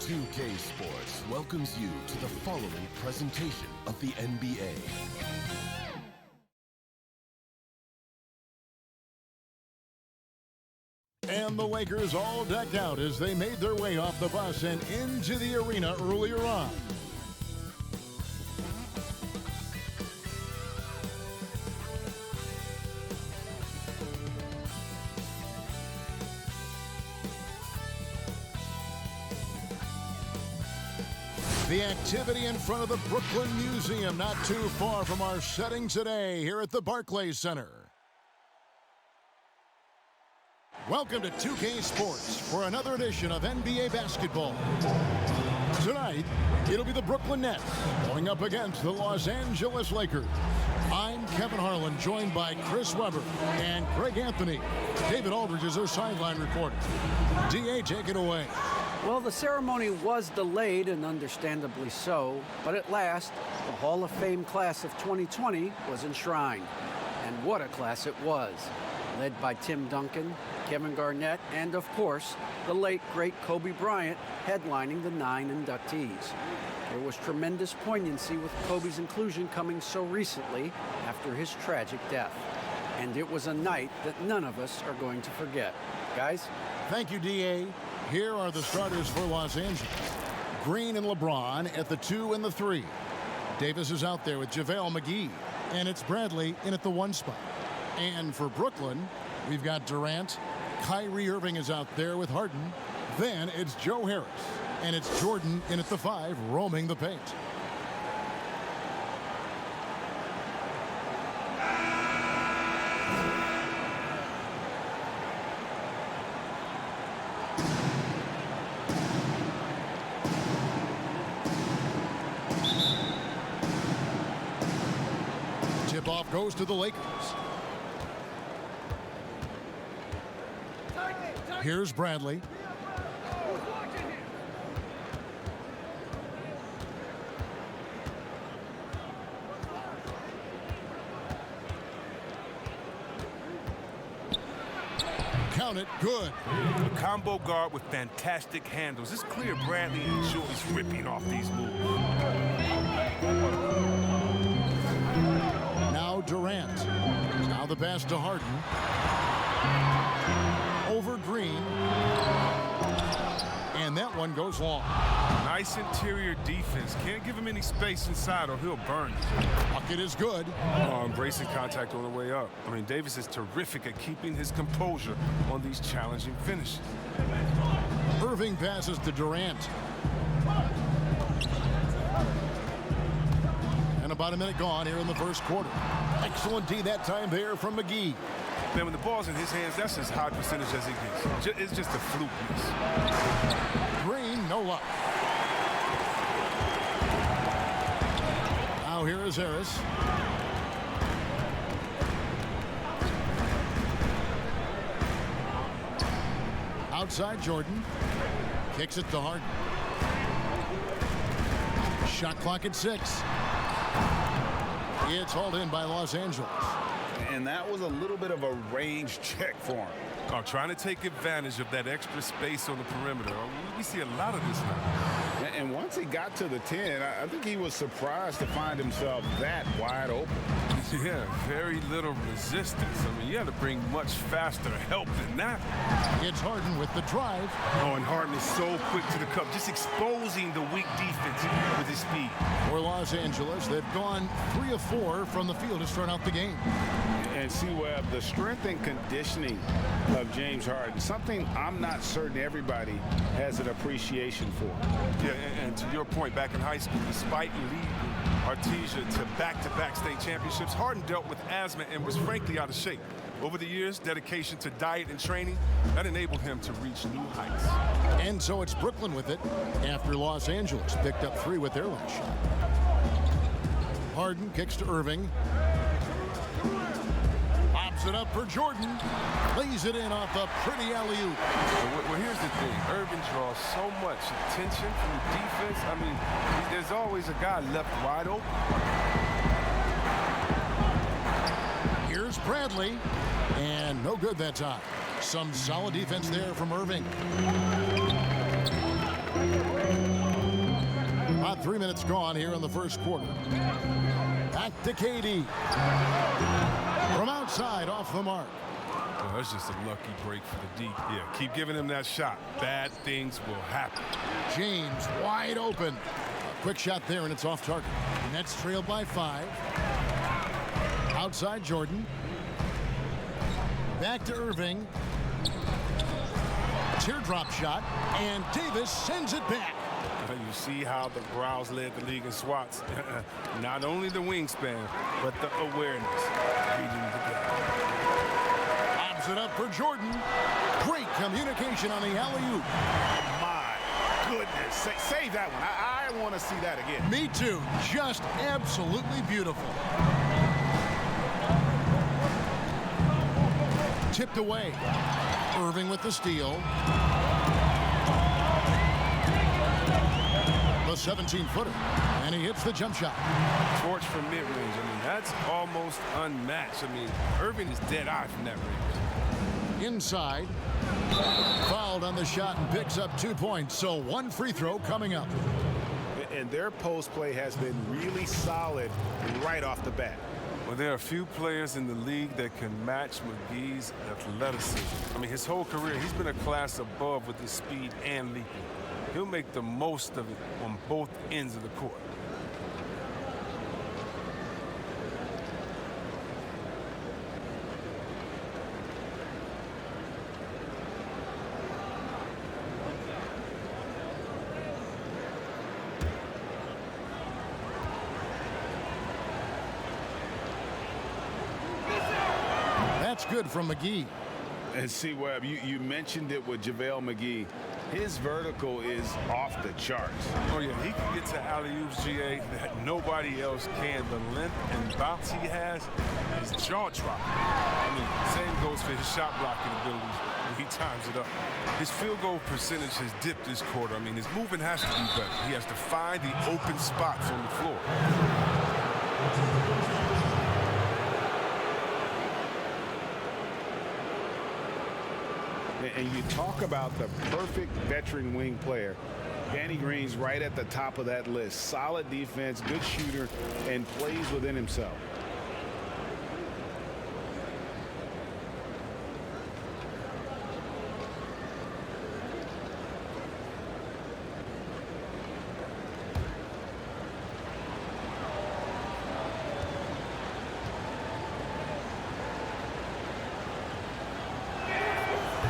2K Sports welcomes you to the following presentation of the NBA. And the Lakers all decked out as they made their way off the bus and into the arena earlier on. The activity in front of the Brooklyn Museum, not too far from our setting today here at the Barclays Center. Welcome to 2K Sports for another edition of NBA basketball. Tonight, it'll be the Brooklyn Nets going up against the Los Angeles Lakers. I'm Kevin Harlan, joined by Chris Webber and Greg Anthony. David Aldridge is our sideline reporter. DA, take it away. Well, the ceremony was delayed, and understandably so, but at last, the Hall of Fame class of 2020 was enshrined. And what a class it was. Led by Tim Duncan, Kevin Garnett, and of course, the late, great Kobe Bryant headlining the 9 inductees. There was tremendous poignancy with Kobe's inclusion coming so recently after his tragic death. And it was a night that none of us are going to forget. Guys? Thank you, D.A. Here are the starters for Los Angeles. Green and LeBron at the 2 and the 3. Davis is out there with JaVale McGee. And it's Bradley in at the 1 spot. And for Brooklyn, we've got Durant. Kyrie Irving is out there with Harden. Then it's Joe Harris. And it's Jordan in at the 5, roaming the paint. Tip-off goes to the Lakers. Here's Bradley. Count it, good. A combo guard with fantastic handles. It's clear Bradley enjoys ripping off these moves. Now Durant. Now the pass to Harden. Over Green. And that one goes long. Nice interior defense. Can't give him any space inside or he'll burn. Bucket is good. Embracing contact on the way up. I mean, Davis is terrific at keeping his composure on these challenging finishes. Irving passes to Durant. And about a minute gone here in the first quarter. Excellent D that time there from McGee. Man, when the ball's in his hands, that's as high percentage as it gets. It's just a fluke miss. Green, no luck. Now here is Harris. Outside Jordan. Kicks it to Harden. Shot clock at 6. It's hauled in by Los Angeles. And that was a little bit of a range check for him. Trying to take advantage of that extra space on the perimeter. We see a lot of this now. And once he got to the 10, I think he was surprised to find himself that wide open. Yeah, very little resistance. I mean, you had to bring much faster help than that. It's Harden with the drive. Oh, and Harden is so quick to the cup, just exposing the weak defense with his speed. For Los Angeles, they've gone 3 of 4 from the field to start out the game. And see, Webb, the strength and conditioning of James Harden, something I'm not certain everybody has an appreciation for. Yeah, and to your point, back in high school, despite leading Artesia to back-to-back state championships, Harden dealt with asthma and was frankly out of shape. Over the years, dedication to diet and training, that enabled him to reach new heights. And so it's Brooklyn with it after Los Angeles picked up 3 with their last shot. Harden kicks to Irving. Pops it up for Jordan. Lays it in off the pretty alley-oop. Well, here's the thing. Irving draws so much attention from the defense. I mean, there's always a guy left wide open. Here's Bradley. And no good that time. Some solid defense there from Irving. About 3 minutes gone here in the first quarter. Back to KD. From outside, off the mark. Oh, that's just a lucky break for the D. Yeah, keep giving him that shot. Bad things will happen. James wide open. A quick shot there, and it's off target. Nets trailed by 5. Outside Jordan. Back to Irving. Teardrop shot, and Davis sends it back. You see how the Browns led the league in swats. Not only the wingspan, but the awareness. Reading the game. Lobs it up for Jordan. Great communication on the alley-oop. My goodness. Save that one. I want to see that again. Me too. Just absolutely beautiful. Tipped away. Irving with the steal. The 17-footer. And he hits the jump shot. Torch from mid-range. I mean, that's almost unmatched. I mean, Irving is dead-eye from that range. Inside. Fouled on the shot and picks up 2 points. So 1 free throw coming up. And their post play has been really solid right off the bat. Well, there are a few players in the league that can match McGee's athleticism. I mean, his whole career, he's been a class above with his speed and leaping. He'll make the most of it on both ends of the court. That's good from McGee. And see, Webb, you mentioned it with JaVale McGee. His vertical is off the charts. Oh, yeah, he can get to alley-oops, GA, that nobody else can. The length and bounce he has is jaw-dropping. I mean, same goes for his shot blocking abilities when he times it up. His field goal percentage has dipped this quarter. I mean, his movement has to be better. He has to find the open spots on the floor. And you talk about the perfect veteran wing player. Danny Green's right at the top of that list. Solid defense, good shooter, and plays within himself.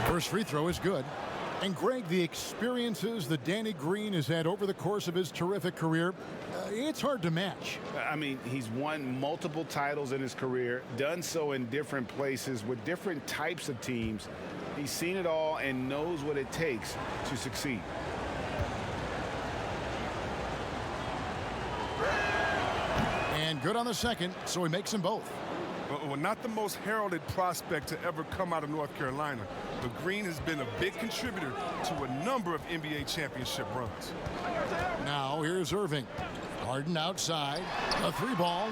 First free throw is good. And Greg, the experiences that Danny Green has had over the course of his terrific career, it's hard to match. I mean, he's won multiple titles in his career, done so in different places with different types of teams. He's seen it all and knows what it takes to succeed. And good on the second, so he makes them both. Well, not the most heralded prospect to ever come out of North Carolina, but Green has been a big contributor to a number of NBA championship runs. Now here's Irving. Harden outside. A 3-ball.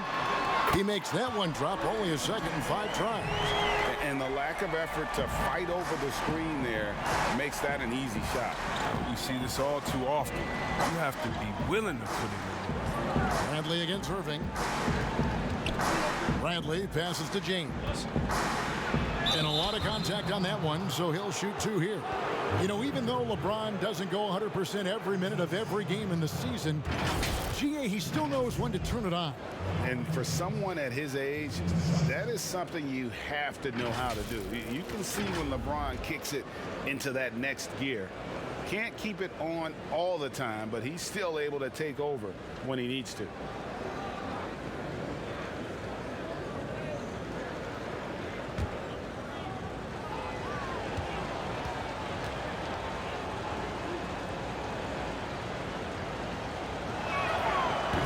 He makes that one drop, only a second and 5 tries. And the lack of effort to fight over the screen there makes that an easy shot. We see this all too often. You have to be willing to put it in. Bradley against Irving. Bradley passes to James. And a lot of contact on that one, so he'll shoot 2 here. You know, even though LeBron doesn't go 100% every minute of every game in the season, GA, he still knows when to turn it on. And for someone at his age, that is something you have to know how to do. You can see when LeBron kicks it into that next gear. Can't keep it on all the time, but he's still able to take over when he needs to.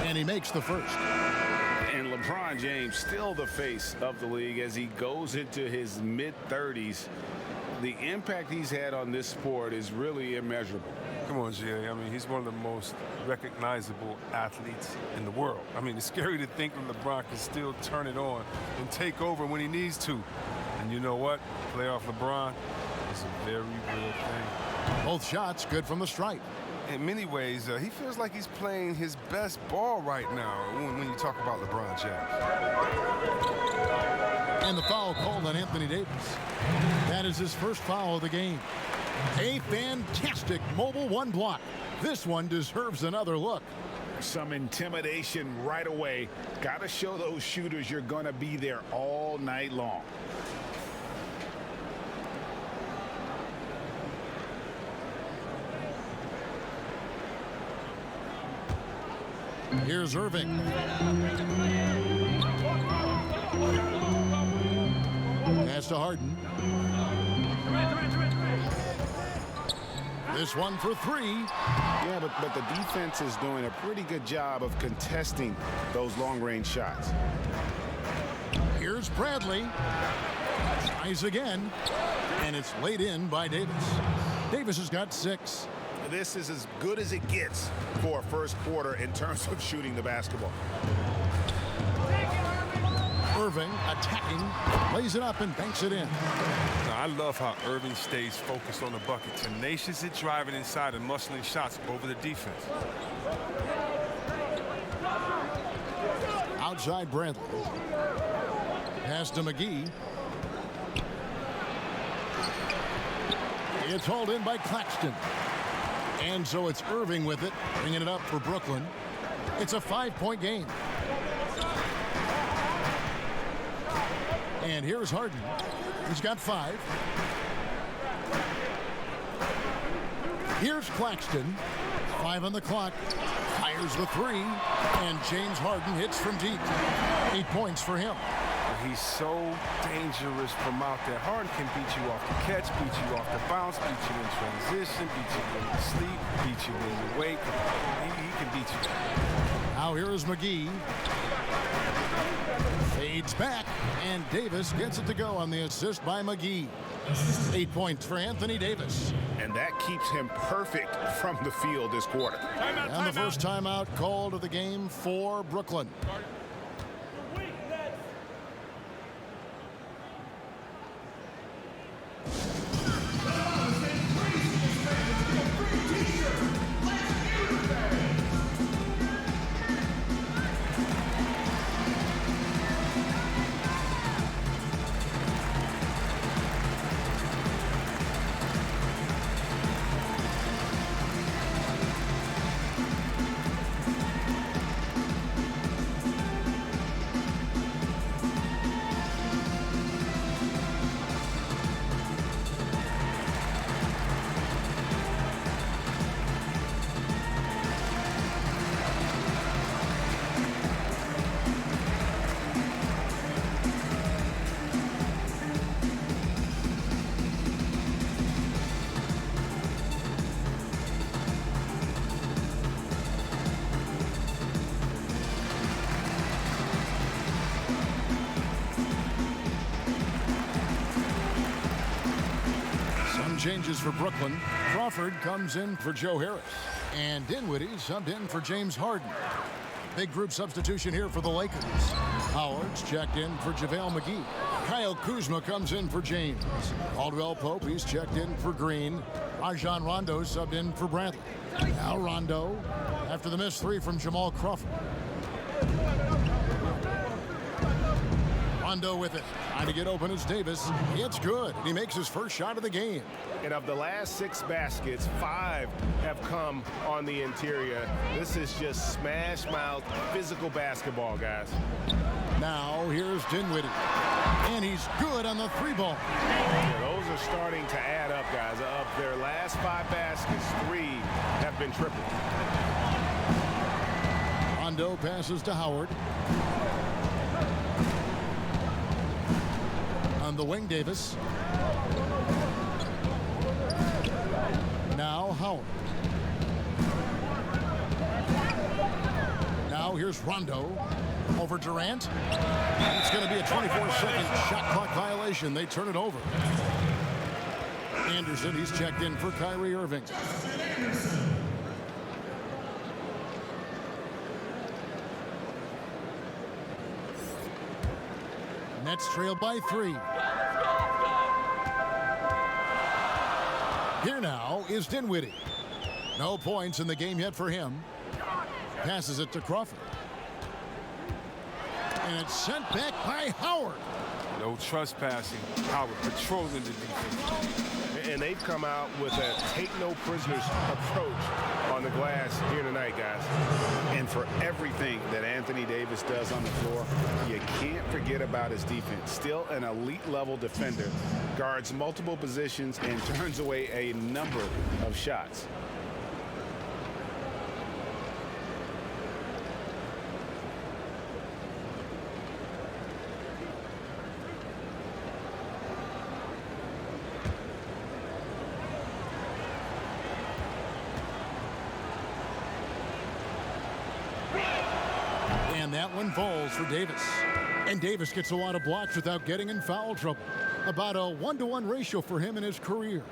And he makes the first. And LeBron James still the face of the league as he goes into his mid-30s. The impact he's had on this sport is really immeasurable. Come on, GA. I mean, he's one of the most recognizable athletes in the world. I mean, it's scary to think that LeBron can still turn it on and take over when he needs to. And you know what? Playoff LeBron is a very real thing. Both shots good from the stripe. In many ways, he feels like he's playing his best ball right now when you talk about LeBron James. And the foul called on Anthony Davis. That is his first foul of the game. A fantastic mobile one block. This one deserves another look. Some intimidation right away. Got to show those shooters you're going to be there all night long. Here's Irving. Pass to Harden. This one for three. Yeah, but the defense is doing a pretty good job of contesting those long-range shots. Here's Bradley. Tries again, and it's laid in by Davis. Davis has got 6. This is as good as it gets for a first quarter in terms of shooting the basketball. Irving attacking, lays it up and banks it in. Now, I love how Irving stays focused on the bucket, tenacious at driving inside and muscling shots over the defense. Outside Bradley. Pass to McGee. It's hauled in by Claxton. And so it's Irving with it, bringing it up for Brooklyn. It's a 5-point game. And here's Harden. He's got 5. Here's Claxton. 5 on the clock. Fires the 3. And James Harden hits from deep. 8 points for him. He's so dangerous from out there. Harden can beat you off the catch, beat you off the bounce, beat you in transition, beat you when you sleep, beat you when you wake. He can beat you. Now here is McGee. Fades back, and Davis gets it to go on the assist by McGee. 8 points for Anthony Davis. And that keeps him perfect from the field this quarter. And the first timeout called of the game for Brooklyn. Changes for Brooklyn. Crawford comes in for Joe Harris. And Dinwiddie subbed in for James Harden. Big group substitution here for the Lakers. Howard's checked in for JaVale McGee. Kyle Kuzma comes in for James. Caldwell Pope, he's checked in for Green. Rajon Rondo subbed in for Bradley. Now Rondo after the missed 3 from Jamal Crawford. Rondo with it. Trying to get open is Davis. It's good. He makes his first shot of the game. And of the last 6 baskets, 5 have come on the interior. This is just smash mouth physical basketball, guys. Now here's Dinwiddie. And he's good on the 3-ball. Yeah, those are starting to add up, guys. Of their last 5 baskets, 3 have been triple. Rondo passes to Howard. On the wing, Davis. Now Howard. Now here's Rondo over Durant. It's going to be a 24-second shot clock violation. They turn it over. Anderson, he's checked in for Kyrie Irving. Nets trail by 3. Here now is Dinwiddie. No points in the game yet for him. Passes it to Crawford. And it's sent back by Howard. No trespassing. Howard patrolling the defense. And they've come out with a take-no-prisoners approach on the glass here tonight, guys. And for everything that Anthony Davis does on the floor, you can't forget about his defense. Still an elite-level defender, guards multiple positions, and turns away a number of shots. And that one falls for Davis. And Davis gets a lot of blocks without getting in foul trouble. About a 1-to-1 ratio for him in his career.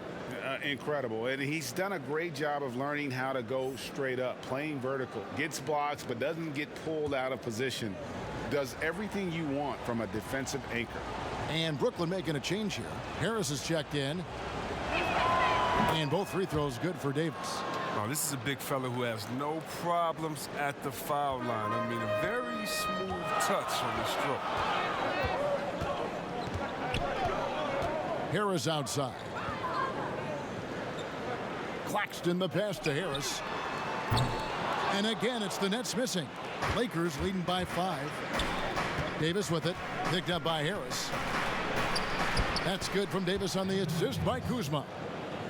Incredible. And he's done a great job of learning how to go straight up, playing vertical. Gets blocks, but doesn't get pulled out of position. Does everything you want from a defensive anchor. And Brooklyn making a change here. Harris is checked in. And both free throws good for Davis. Oh, this is a big fella who has no problems at the foul line. I mean, a very smooth touch on the stroke. Harris outside. Claxton the pass to Harris. And again, it's the Nets missing. Lakers leading by 5. Davis with it. Picked up by Harris. That's good from Davis on the assist by Kuzma.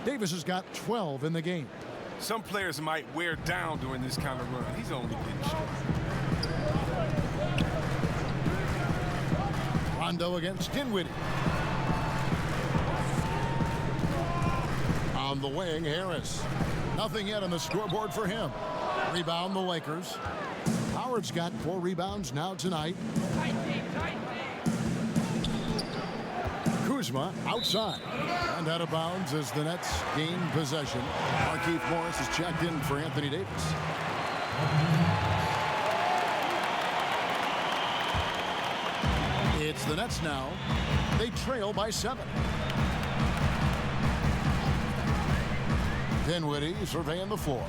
Davis has got 12 in the game. Some players might wear down during this kind of run. He's only getting started. Rondo against Dinwiddie. On the wing, Harris. Nothing yet on the scoreboard for him. Rebound the Lakers. Howard's got 4 rebounds now tonight. Kuzma outside and out of bounds as the Nets gain possession. Markieff Morris is checked in for Anthony Davis. It's the Nets now. They trail by 7. Dinwiddie surveying the floor.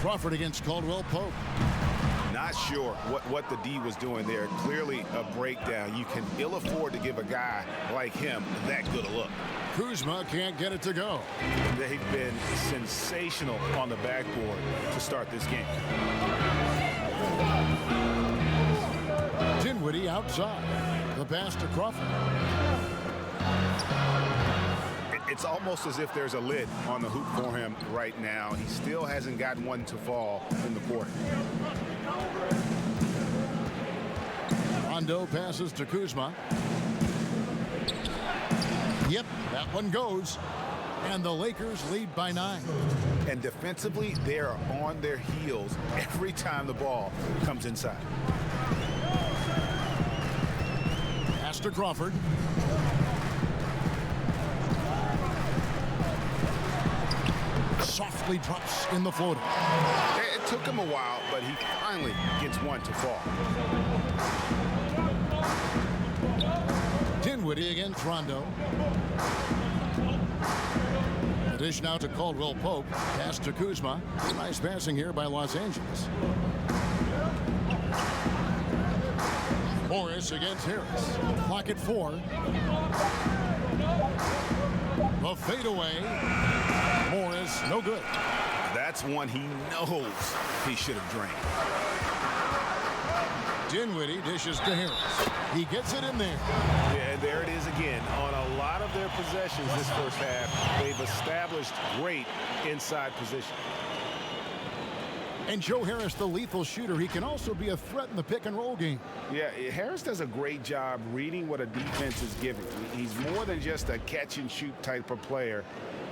Crawford against Caldwell Pope. Not sure what the D was doing there. Clearly a breakdown. You can ill afford to give a guy like him that good a look. Kuzma can't get it to go. They've been sensational on the backboard to start this game. Dinwiddie outside. The pass to Crawford. It's almost as if there's a lid on the hoop for him right now. He still hasn't gotten one to fall in the quarter. Rondo passes to Kuzma. Yep, that one goes. And the Lakers lead by 9. And defensively, they are on their heels every time the ball comes inside. Pass to Crawford. Softly drops in the floater. It took him a while, but he finally gets one to fall. Dinwiddie against Rondo. The dish now to Caldwell Pope. Pass to Kuzma. Nice passing here by Los Angeles. Morris against Harris. Clock at 4. The fadeaway. Morris, no good. That's one he knows he should have drained. Dinwiddie dishes to Harris. He gets it in there. Yeah, and there it is again. On a lot of their possessions this first half, they've established great inside position. And Joe Harris, the lethal shooter, he can also be a threat in the pick-and-roll game. Yeah, Harris does a great job reading what a defense is giving. He's more than just a catch-and-shoot type of player.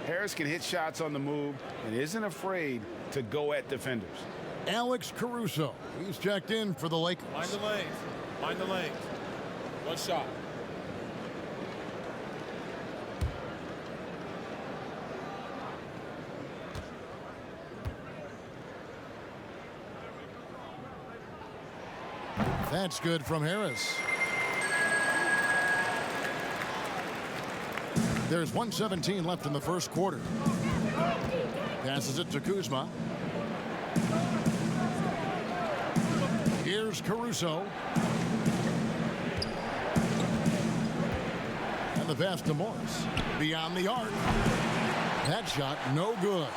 Harris can hit shots on the move and isn't afraid to go at defenders. Alex Caruso, he's checked in for the Lakers. Mind the lanes. Mind the lanes. One shot. That's good from Harris. There's 1:17 left in the first quarter. Passes it to Kuzma. Here's Caruso. And the pass to Morris. Beyond the arc. That shot, no good.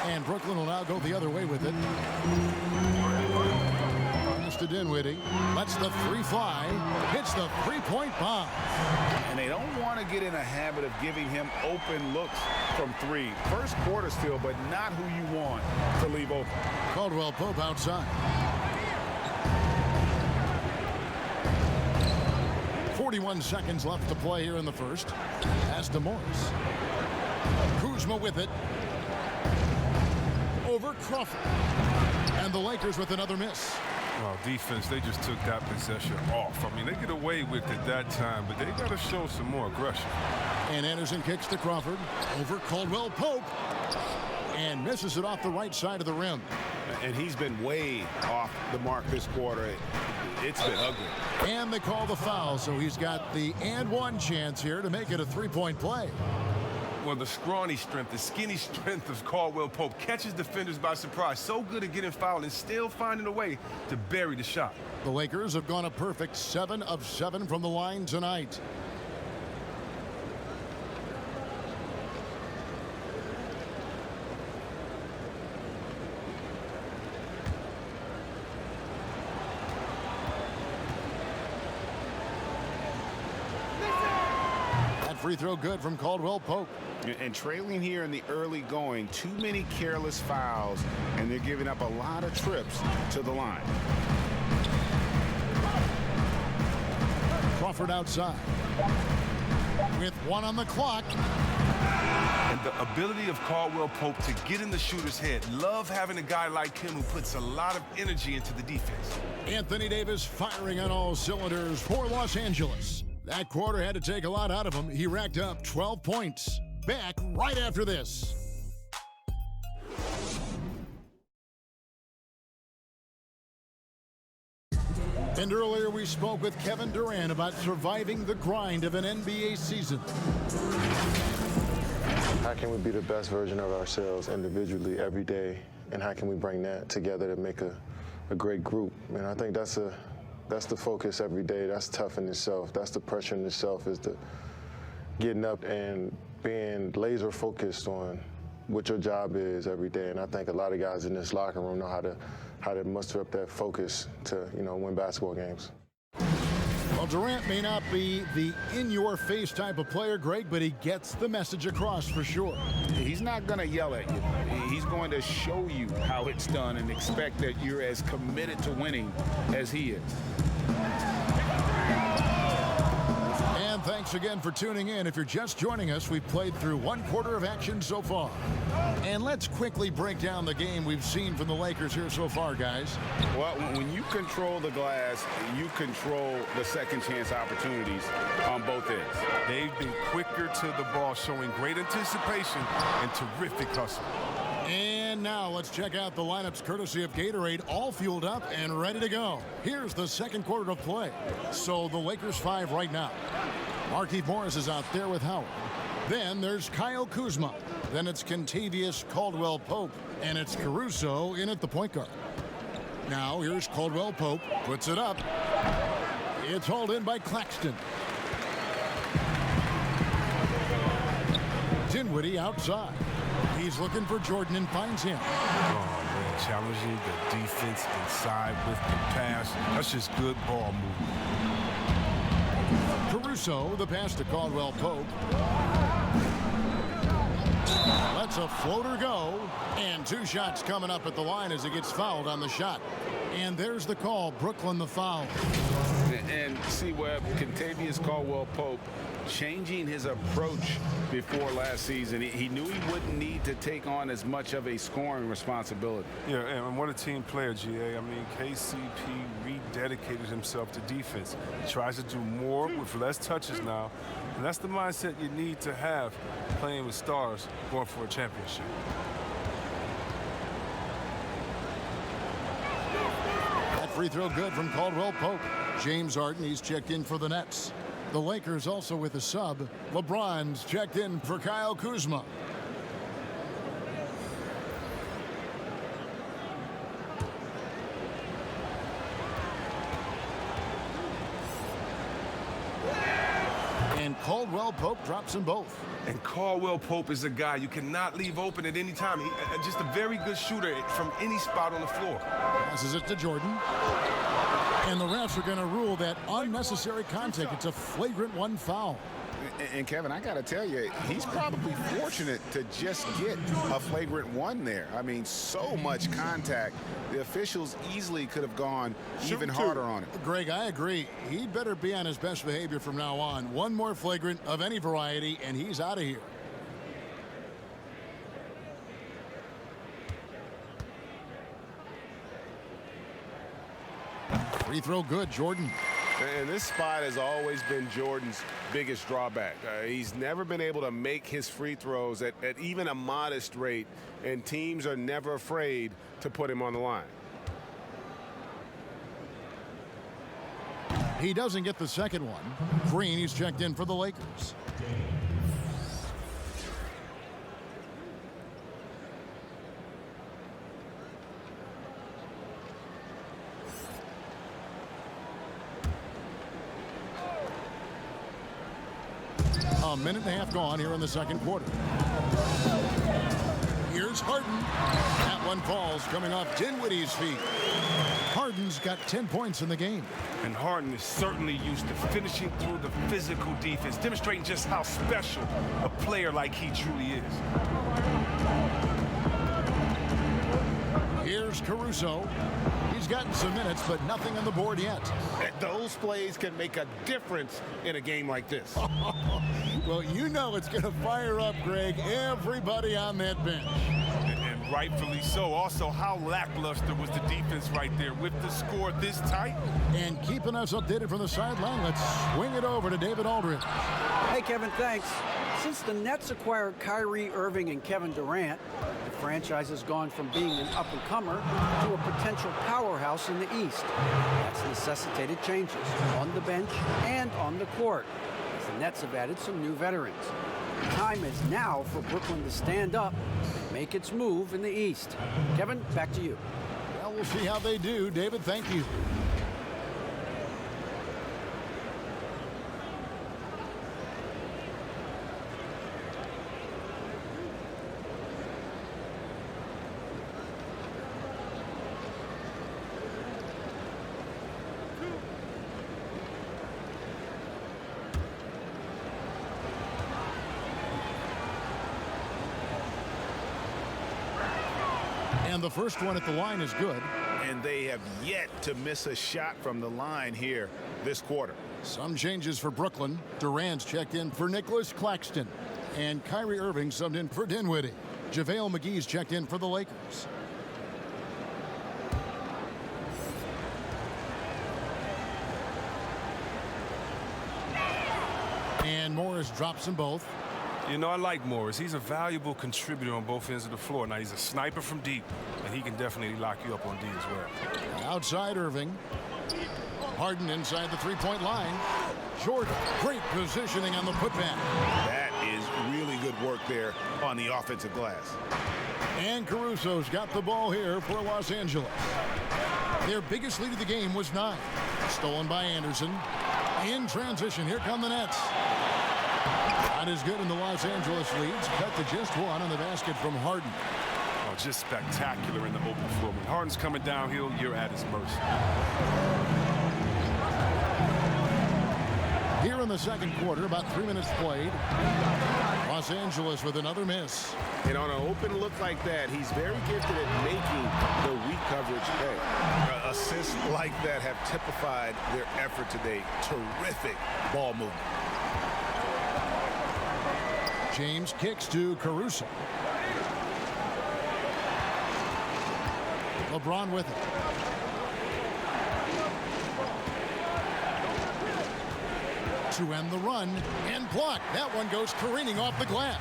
And Brooklyn will now go the other way with it. Pass to Dinwiddie. Lets the three fly. Hits the three-point bomb. And they don't want to get in a habit of giving him open looks from three. First quarter still, but not who you want to leave open. Caldwell Pope outside. 41 seconds left to play here in the first. Pass to Morris. Kuzma with it. Over Crawford. And the Lakers with another miss. Well, defense, they just took that possession off. I mean, they get away with it that time, but they got to show some more aggression. And Anderson kicks to Crawford. Over Caldwell Pope. And misses it off the right side of the rim. And he's been way off the mark this quarter. It's been ugly. And they call the foul, so he's got the and one chance here to make it a three-point play. Well, the scrawny strength, the skinny strength of Caldwell Pope catches defenders by surprise. So good at getting fouled and still finding a way to bury the shot. The Lakers have gone a perfect 7 of 7 from the line tonight. That free throw good from Caldwell Pope. And trailing here in the early going, too many careless fouls, and they're giving up a lot of trips to the line. Crawford outside. With one on the clock. And the ability of Caldwell Pope to get in the shooter's head. Love having a guy like him who puts a lot of energy into the defense. Anthony Davis firing on all cylinders for Los Angeles. That quarter had to take a lot out of him. He racked up 12 points. Back right after this. And earlier we spoke with Kevin Durant about surviving the grind of an NBA season. How can we be the best version of ourselves individually every day, and how can we bring that together to make a great group? And I think that's the focus every day. That's tough in itself. That's the pressure in itself, is the getting up and being laser focused on what your job is every day. And I think a lot of guys in this locker room know how to muster up that focus to, win basketball games. Well, Durant may not be the in-your-face type of player, Greg, but he gets the message across for sure. He's not going to yell at you. He's going to show you how it's done and expect that you're as committed to winning as he is. And thanks again for tuning in. If you're just joining us, we've played through one quarter of action so far. And let's quickly break down the game we've seen from the Lakers here so far, guys. Well, when you control the glass, you control the second chance opportunities on both ends. They've been quicker to the ball, showing great anticipation and terrific hustle. And now let's check out the lineups courtesy of Gatorade, all fueled up and ready to go. Here's the second quarter of play. So the Lakers 5 right now. Markieff Morris is out there with Howard. Then there's Kyle Kuzma. Then it's Kentavious Caldwell Pope. And it's Caruso in at the point guard. Now here's Caldwell Pope. Puts it up. It's hauled in by Claxton. Dinwiddie outside. He's looking for Jordan and finds him. Oh, man, challenging the defense inside with the pass. That's just good ball movement. Caruso, the pass to Caldwell Pope. Lets a floater go. And 2 shots coming up at the line as he gets fouled on the shot. And there's the call. Brooklyn the foul. And see, Webb, Kentavious Caldwell Pope changing his approach before last season. He knew he wouldn't need to take on as much of a scoring responsibility. Yeah, and what a team player, GA. I mean, KCP rededicated himself to defense. He tries to do more with less touches now, and that's the mindset you need to have playing with stars going for a championship. That free throw good from Caldwell Pope. James Harden, he's checked in for the Nets. The Lakers also with a sub. LeBron's checked in for Kyle Kuzma. And Caldwell Pope drops them both. And Caldwell Pope is a guy you cannot leave open at any time. Just a very good shooter from any spot on the floor. Passes it to Jordan. And the refs are going to rule that unnecessary contact. It's a flagrant 1 foul. And Kevin, I got to tell you, he's probably fortunate to just get a flagrant 1 there. I mean, so much contact. The officials easily could have gone even harder on it. Greg, I agree. He'd better be on his best behavior from now on. One more flagrant of any variety, and he's out of here. Free throw good, Jordan. And this spot has always been Jordan's biggest drawback. He's never been able to make his free throws at even a modest rate, and teams are never afraid to put him on the line. He doesn't get the second one. Green, he's checked in for the Lakers. A minute and a half gone here in the second quarter. Here's Harden. That one falls coming off Dinwiddie's feet. Harden's got 10 points in the game. And Harden is certainly used to finishing through the physical defense, demonstrating just how special a player like he truly is. Here's Caruso. He's gotten some minutes, but nothing on the board yet. Those plays can make a difference in a game like this. Well, you know it's going to fire up, Greg, everybody on that bench. And rightfully so. Also, how lackluster was the defense right there with the score this tight? And keeping us updated from the sideline, let's swing it over to David Aldridge. Hey, Kevin, thanks. Since the Nets acquired Kyrie Irving and Kevin Durant, the franchise has gone from being an up-and-comer to a potential powerhouse in the East. That's necessitated changes on the bench and on the court, as the Nets have added some new veterans. The time is now for Brooklyn to stand up and make its move in the East. Kevin, back to you. Well, we'll see how they do. David, thank you. And the first one at the line is good. And they have yet to miss a shot from the line here this quarter. Some changes for Brooklyn. Durant's checked in for Nicholas Claxton. And Kyrie Irving subbed in for Dinwiddie. JaVale McGee's checked in for the Lakers. And Morris drops them both. You know, I like Morris. He's a valuable contributor on both ends of the floor. Now, he's a sniper from deep, and he can definitely lock you up on D as well. Outside Irving. Harden inside the three-point line. Jordan, great positioning on the putback. That is really good work there on the offensive glass. And Caruso's got the ball here for Los Angeles. Their biggest lead of the game was 9. Stolen by Anderson. In transition, here come the Nets. Not as good in the Los Angeles leads. Cut to just 1 on the basket from Harden. Oh, just spectacular in the open floor. When Harden's coming downhill, you're at his mercy. Here in the second quarter, about 3 minutes played. Los Angeles with another miss. And on an open look like that, he's very gifted at making the weak coverage pay. Assists like that have typified their effort today. Terrific ball movement. James kicks to Caruso. LeBron with it. To end the run and block. That one goes careening off the glass.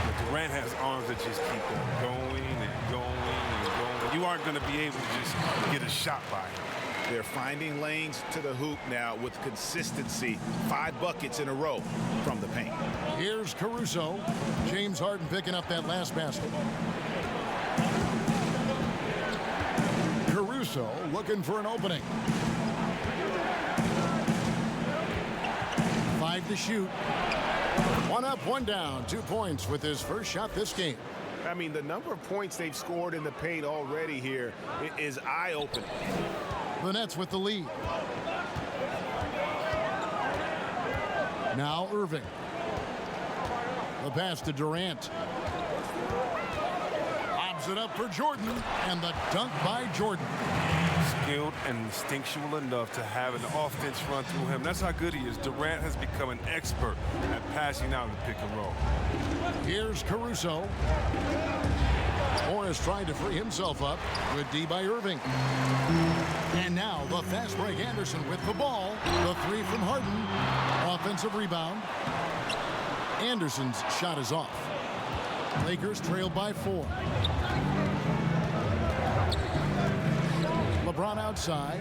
But Durant has arms that just keep going and going and going. You aren't going to be able to just get a shot by him. They're finding lanes to the hoop now with consistency. 5 buckets in a row from the paint. Here's Caruso. James Harden picking up that last basket. Caruso looking for an opening. 5 to shoot. 1 up, 1 down. 2 points with his first shot this game. I mean, the number of points they've scored in the paint already here is eye-opening. The Nets with the lead. Now Irving. The pass to Durant. Lobs it up for Jordan, and the dunk by Jordan. Skilled and instinctual enough to have an offense run through him. That's how good he is. Durant has become an expert at passing out the pick and roll. Here's Caruso. Morris trying to free himself up. Good D by Irving. And now the fast break Anderson with the ball. The 3 from Harden. Offensive rebound. Anderson's shot is off. Lakers trail by 4. LeBron outside.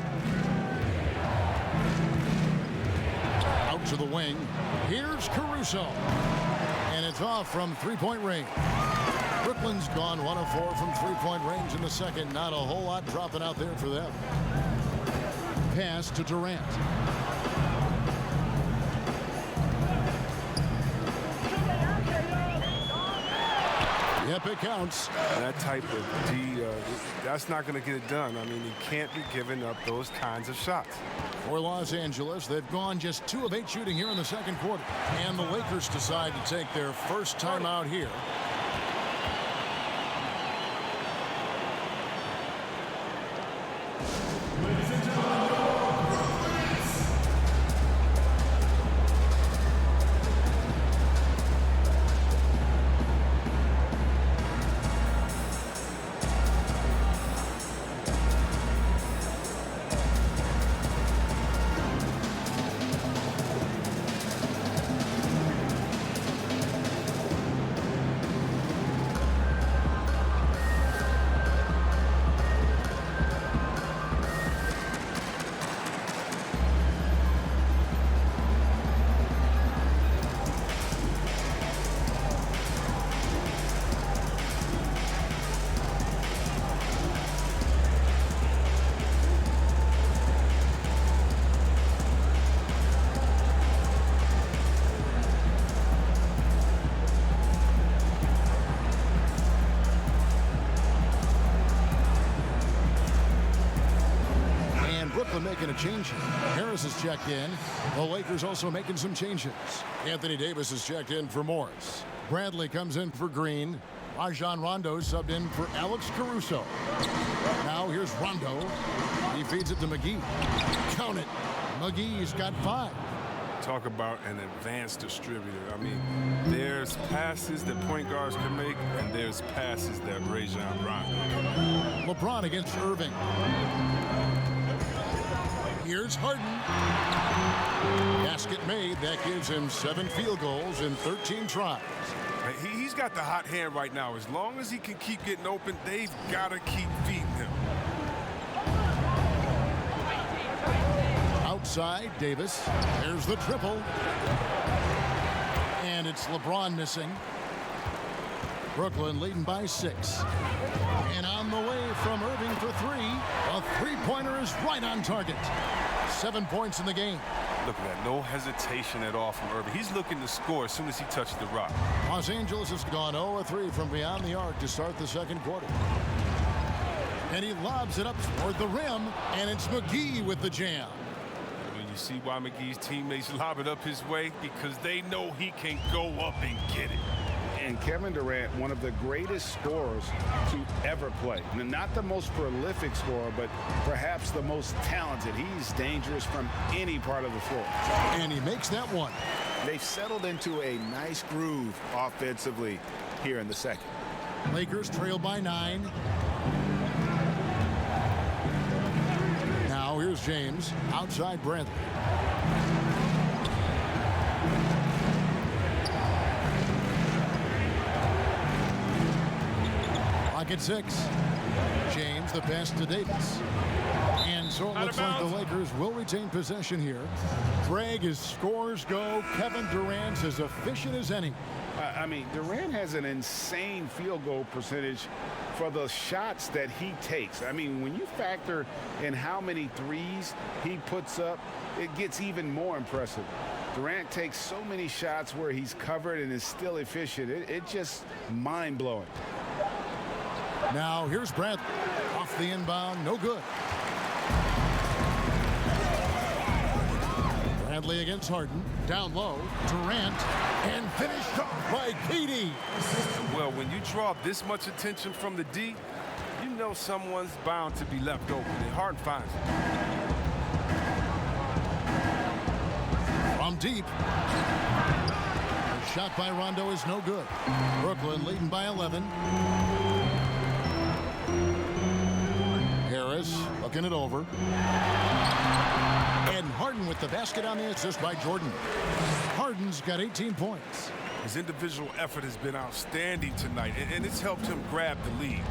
Out to the wing. Here's Caruso. And it's off from three-point range. Brooklyn's gone 1 of 4 from three-point range in the second. Not a whole lot dropping out there for them. Pass to Durant. Yep, it counts. That type of D, that's not going to get it done. I mean, he can't be giving up those kinds of shots. For Los Angeles, they've gone just 2 of 8 shooting here in the second quarter. And the Lakers decide to take their first time out here. Making a change here. Harris has checked in. The Lakers also making some changes. Anthony Davis has checked in for Morris. Bradley comes in for Green. Rajon Rondo subbed in for Alex Caruso. Now here's Rondo. He feeds it to McGee. Count it. McGee's got 5. Talk about an advanced distributor. I mean, there's passes that point guards can make, and there's passes that Rajon Rondo. LeBron against Irving. Here's Harden. Basket made. That gives him 7 field goals in 13 tries. He's got the hot hand right now. As long as he can keep getting open, they've got to keep feeding him. Outside, Davis. There's the triple. And it's LeBron missing. Brooklyn leading by 6. And on the way from Irving for 3. A three-pointer is right on target. 7 points in the game. Look at that. No hesitation at all from Irving. He's looking to score as soon as he touches the rock. Los Angeles has gone 0-3 from beyond the arc to start the second quarter. And he lobs it up toward the rim. And it's McGee with the jam. You see why McGee's teammates lob it up his way? Because they know he can go up and get it. And Kevin Durant, one of the greatest scorers to ever play. Not the most prolific scorer, but perhaps the most talented. He's dangerous from any part of the floor. And he makes that one. They've settled into a nice groove offensively here in the second. Lakers trail by 9. Now here's James. Outside Bradley. At 6. James, the pass to Davis. And So it looks like the Lakers will retain possession here. Greg, as scores go, Kevin Durant's as efficient as any. I mean, Durant has an insane field goal percentage for the shots that he takes. I mean, when you factor in how many threes he puts up, it gets even more impressive. Durant takes so many shots where he's covered and is still efficient. It's just mind-blowing. Now here's Bradley. Off the inbound, no good. Bradley against Harden. Down low, Durant, and finished off by KD. Well, when you draw this much attention from the D, you know someone's bound to be left open, and Harden finds it. From deep. The shot by Rondo is no good. Brooklyn leading by 11. Harris looking it over. And Harden with the basket on the assist by Jordan. Harden's got 18 points. His individual effort has been outstanding tonight, and it's helped him grab the lead.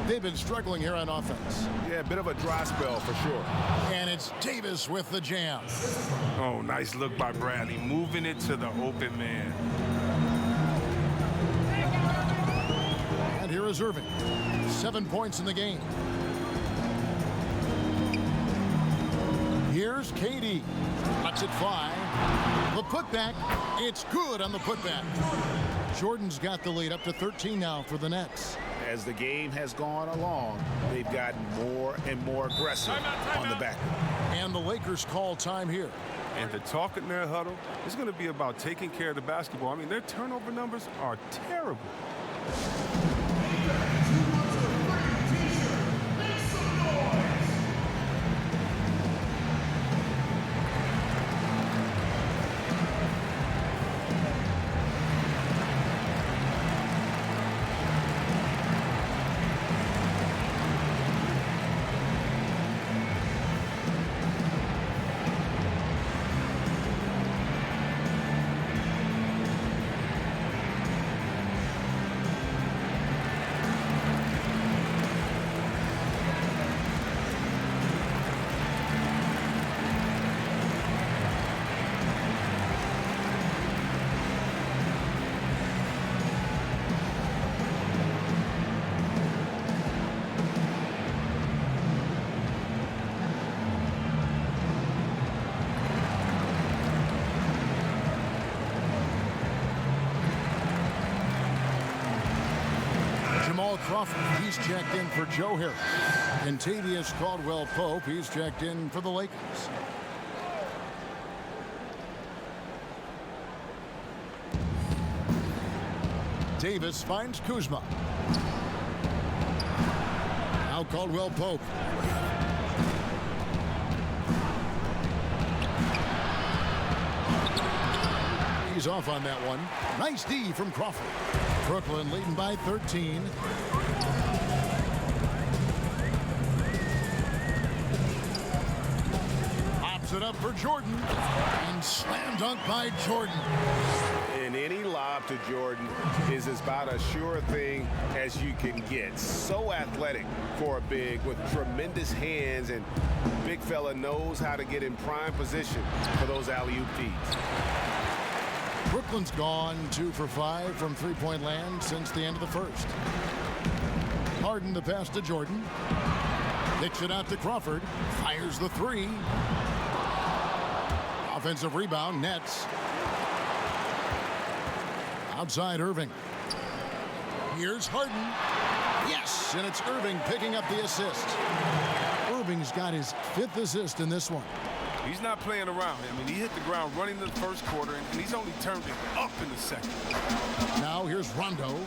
They've been struggling here on offense. Yeah, a bit of a dry spell for sure. And it's Davis with the jam. Oh, nice look by Bradley, moving it to the open man. And here is Irving. 7 points in the game. Here's KD. Lets it fly. The putback. It's good on the putback. Jordan's got the lead up to 13 now for the Nets. As the game has gone along, they've gotten more and more aggressive on the back. And the Lakers call time here. And the talk in their huddle is going to be about taking care of the basketball. I mean, their turnover numbers are terrible. Crawford, he's checked in for Joe Harris. And Tavius Caldwell-Pope, he's checked in for the Lakers. Davis finds Kuzma. Now Caldwell-Pope. He's off on that one. Nice D from Crawford. Brooklyn leading by 13. Pops it up for Jordan. And slam dunk by Jordan. And any lob to Jordan is about as sure thing as you can get. So athletic for a big with tremendous hands, and big fella knows how to get in prime position for those alley-oop feeds. Brooklyn's gone 2 for 5 from three-point land since the end of the first. Harden the pass to Jordan. Kicks it out to Crawford. Fires the three. Offensive rebound, Nets. Outside Irving. Here's Harden. Yes, and it's Irving picking up the assist. Irving's got his 5th assist in this one. He's not playing around. I mean, he hit the ground running in the first quarter, and he's only turned it up in the second. Now here's Rondo.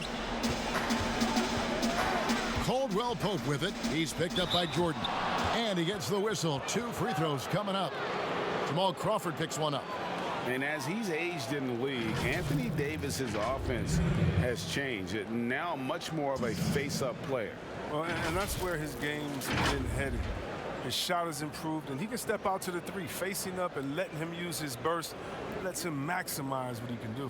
Caldwell-Pope with it. He's picked up by Jordan. And he gets the whistle. 2 free throws coming up. Jamal Crawford picks one up. And as he's aged in the league, Anthony Davis's offense has changed. Now much more of a face-up player. Well, and that's where his game's been headed. His shot has improved, and he can step out to the three, facing up and letting him use his burst. It lets him maximize what he can do.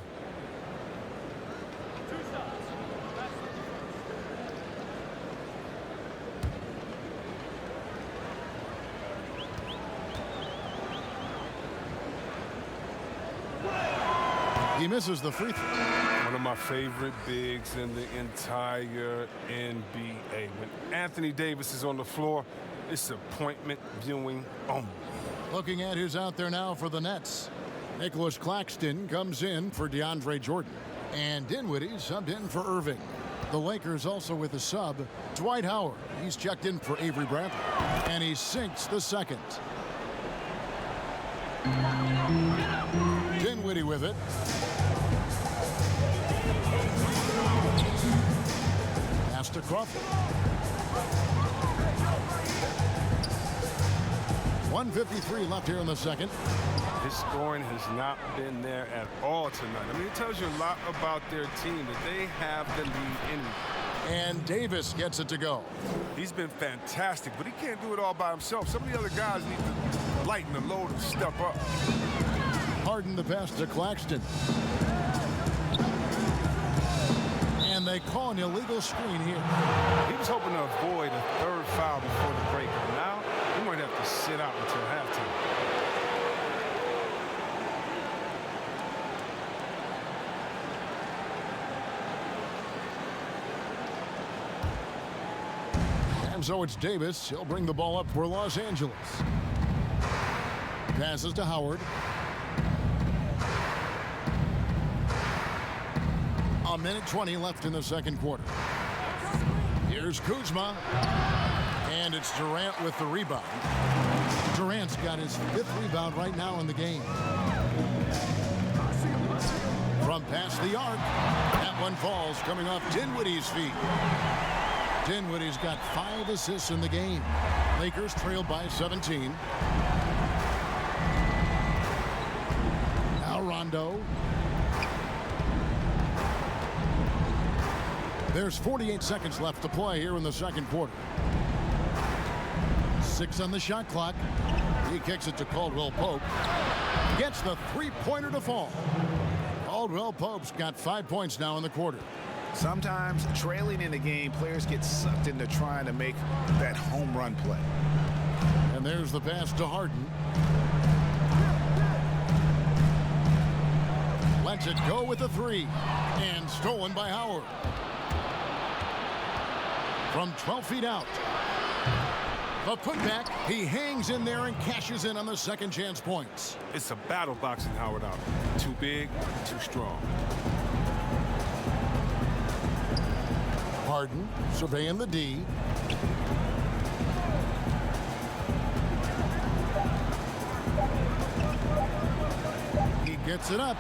He misses the free throw. One of my favorite bigs in the entire NBA. When Anthony Davis is on the floor, it's appointment viewing only. Looking at who's out there now for the Nets. Nicholas Claxton comes in for DeAndre Jordan. And Dinwiddie subbed in for Irving. The Lakers also with a sub, Dwight Howard. He's checked in for Avery Bradley. And he sinks the second. Dinwiddie with it. Pass to Crawford. 1:53 left here in the second. His scoring has not been there at all tonight. I mean, it tells you a lot about their team that they have the lead in. And Davis gets it to go. He's been fantastic, but he can't do it all by himself. Some of the other guys need to lighten the load and step up. Harden the pass to Claxton. And they call an illegal screen here. He was hoping to avoid a third foul before the break. But now he might have to sit out until halftime. And so it's Davis. He'll bring the ball up for Los Angeles. Passes to Howard. A minute 20 left in the second quarter. Here's Kuzma. And it's Durant with the rebound. Durant's got his 5th rebound right now in the game. From past the arc. That one falls coming off Dinwiddie's feet. Dinwiddie's got 5 assists in the game. Lakers trail by 17. Now Rondo. There's 48 seconds left to play here in the second quarter. 6 on the shot clock. He kicks it to Caldwell Pope. Gets the three-pointer to fall. Caldwell Pope's got 5 points now in the quarter. Sometimes trailing in the game, players get sucked into trying to make that home run play. And there's the pass to Harden. Lets it go with the 3. And stolen by Howard. From 12 feet out. The putback. He hangs in there and cashes in on the second chance points. It's a battle boxing Howard out. Too big, too strong. Harden surveying the D. He gets it up.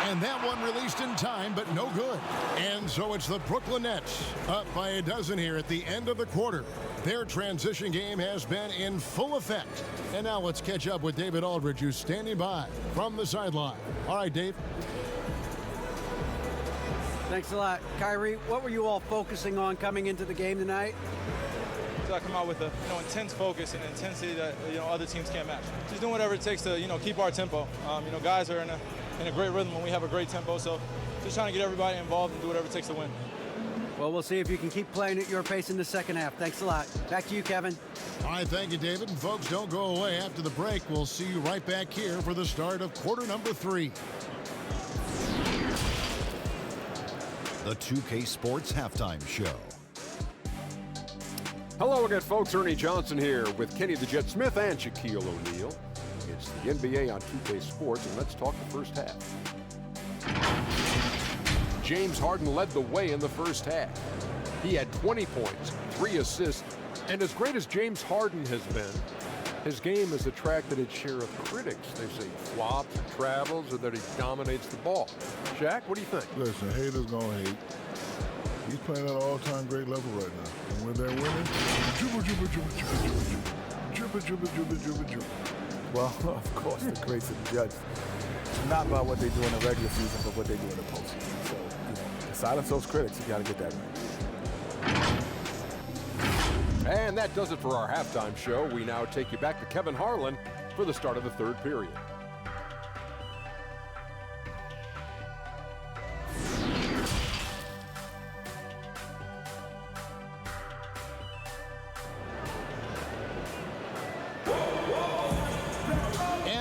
And that one released in time, but no good. And so it's the Brooklyn Nets up by a dozen here at the end of the quarter. Their transition game has been in full effect. And now let's catch up with David Aldridge, who's standing by from the sideline. All right, Dave. Thanks a lot. Kyrie, what were you all focusing on coming into the game tonight? So I come out with a intense focus and intensity that other teams can't match. Just doing whatever it takes to keep our tempo. Guys are in a great rhythm when we have a great tempo. So just trying to get everybody involved and do whatever it takes to win. Well, we'll see if you can keep playing at your pace in the second half. Thanks a lot. Back to you, Kevin. All right, thank you, David. And folks, don't go away. After the break, we'll see you right back here for the start of quarter number 3. The 2K Sports Halftime Show. Hello again, folks. Ernie Johnson here with Kenny the Jet Smith and Shaquille O'Neal. It's the NBA on 2K Sports, and let's talk the first half. James Harden led the way in the first half. He had 20 points, 3 assists, and as great as James Harden has been, his game has attracted its share of critics. They say flops, or travels, or that he dominates the ball. Shaq, what do you think? Listen, haters gonna hate. He's playing at an all-time great level right now. And when they're winning, dribble. Well, of course, the greats of the judge. It's not about what they do in the regular season, but what they do in the postseason. So, to silence those critics, you got to get that right. And that does it for our halftime show. We now take you back to Kevin Harlan for the start of the third period.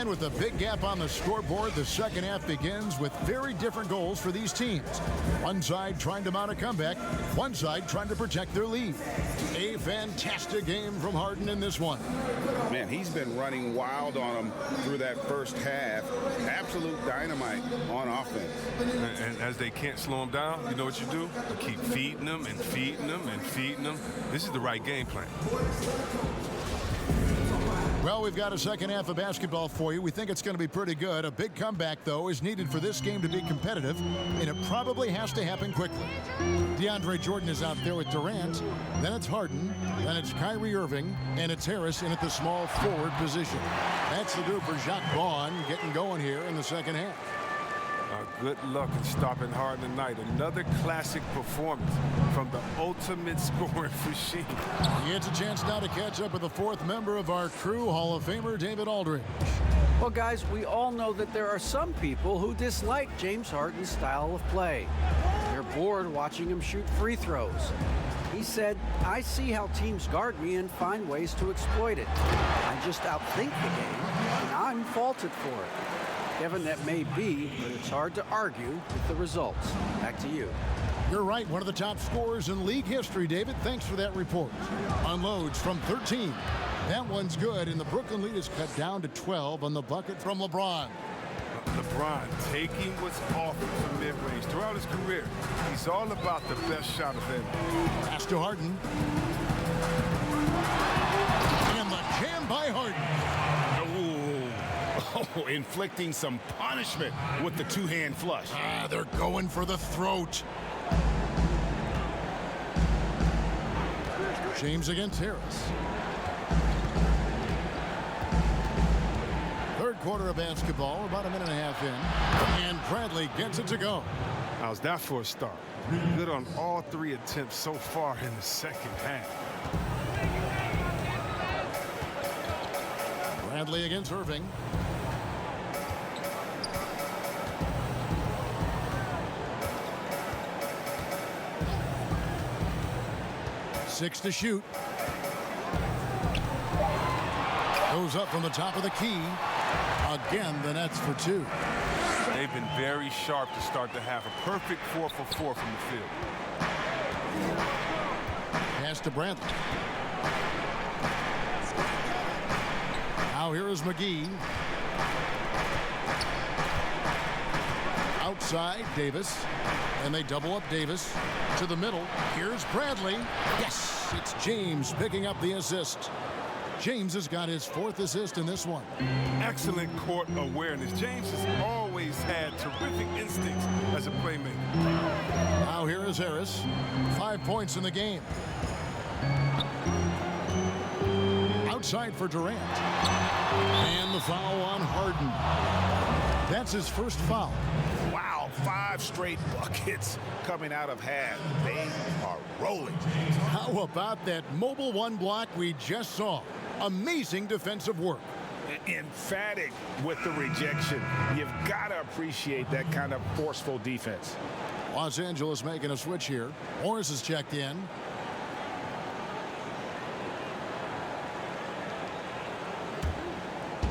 And with a big gap on the scoreboard, the second half begins with very different goals for these teams. One side trying to mount a comeback, one side trying to protect their lead. A fantastic game from Harden in this one. Man, he's been running wild on them through that first half. Absolute dynamite on offense. And as they can't slow him down, you know what you do? You keep feeding them and feeding them and feeding them. This is the right game plan. Well, we've got a second half of basketball for you. We think it's going to be pretty good. A big comeback, though, is needed for this game to be competitive, and it probably has to happen quickly. DeAndre Jordan is out there with Durant. Then it's Harden. Then it's Kyrie Irving, and it's Harris in at the small forward position. That's the group for Jacques Vaughn getting going here in the second half. Good luck in stopping Harden tonight. Another classic performance from the ultimate scoring machine. He gets a chance now to catch up with the fourth member of our crew, Hall of Famer David Aldridge. Well, guys, we all know that there are some people who dislike James Harden's style of play. They're bored watching him shoot free throws. He said, "I see how teams guard me and find ways to exploit it. I just outthink the game, and I'm faulted for it." Kevin, that may be, but it's hard to argue with the results. Back to you. You're right, one of the top scorers in league history, David. Thanks for that report. Unloads from 13. That one's good, and the Brooklyn lead is cut down to 12 on the bucket from LeBron. LeBron taking what's offered from mid-range throughout his career. He's all about the best shot available. Pass to Harden. And the jam by Harden. Oh, inflicting some punishment with the two-hand flush. They're going for the throat. James against Harris. Third quarter of basketball, about a minute and a half in. And Bradley gets it to go. How's that for a start? Good on all three attempts so far in the second half. Bradley against Irving. Six to shoot. Goes up from the top of the key. Again, the nets for two. They've been very sharp to start the half. A perfect 4 for 4 from the field. Pass to Bradley. Now here is McGee. Outside, Davis. And they double up Davis to the middle. Here's Bradley. Yes, it's James picking up the assist. James has got his fourth assist in this one. Excellent court awareness. James has always had terrific instincts as a playmaker. Now here is Harris. 5 points in the game. Outside for Durant. And the foul on Harden. That's his first foul. Wow, 5 straight buckets coming out of half. They are rolling. How about that mobile one block we just saw? Amazing defensive work. Emphatic with the rejection. You've got to appreciate that kind of forceful defense. Los Angeles making a switch here. Morris is checked in.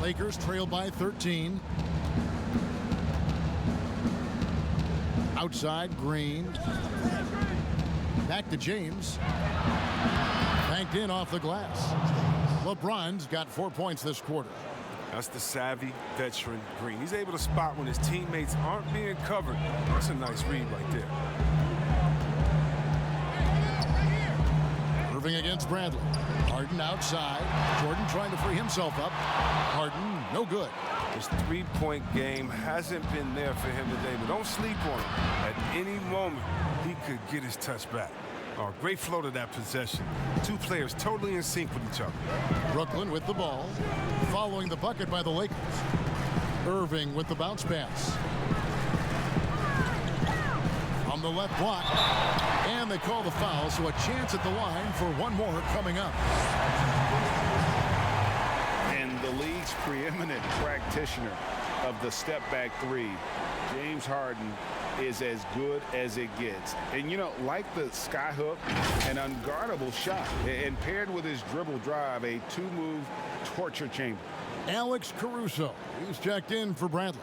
Lakers trail by 13. Outside, Green. Back to James. Banked in off the glass. LeBron's got 4 points this quarter. That's the savvy veteran Green. He's able to spot when his teammates aren't being covered. That's a nice read right there. Irving against Bradley. Harden outside. Jordan trying to free himself up. Harden, no good. His three-point game hasn't been there for him today, but don't sleep on him. At any moment, he could get his touch back. Oh, great flow to that possession. Two players totally in sync with each other. Brooklyn with the ball, following the bucket by the Lakers. Irving with the bounce pass. On the left block, and they call the foul, so a chance at the line for one more coming up. And the league's preeminent practitioner of the step-back three, James Harden, is as good as it gets. And, you know, like the skyhook, an unguardable shot, and paired with his dribble drive, a two-move torture chamber. Alex Caruso. He's checked in for Bradley.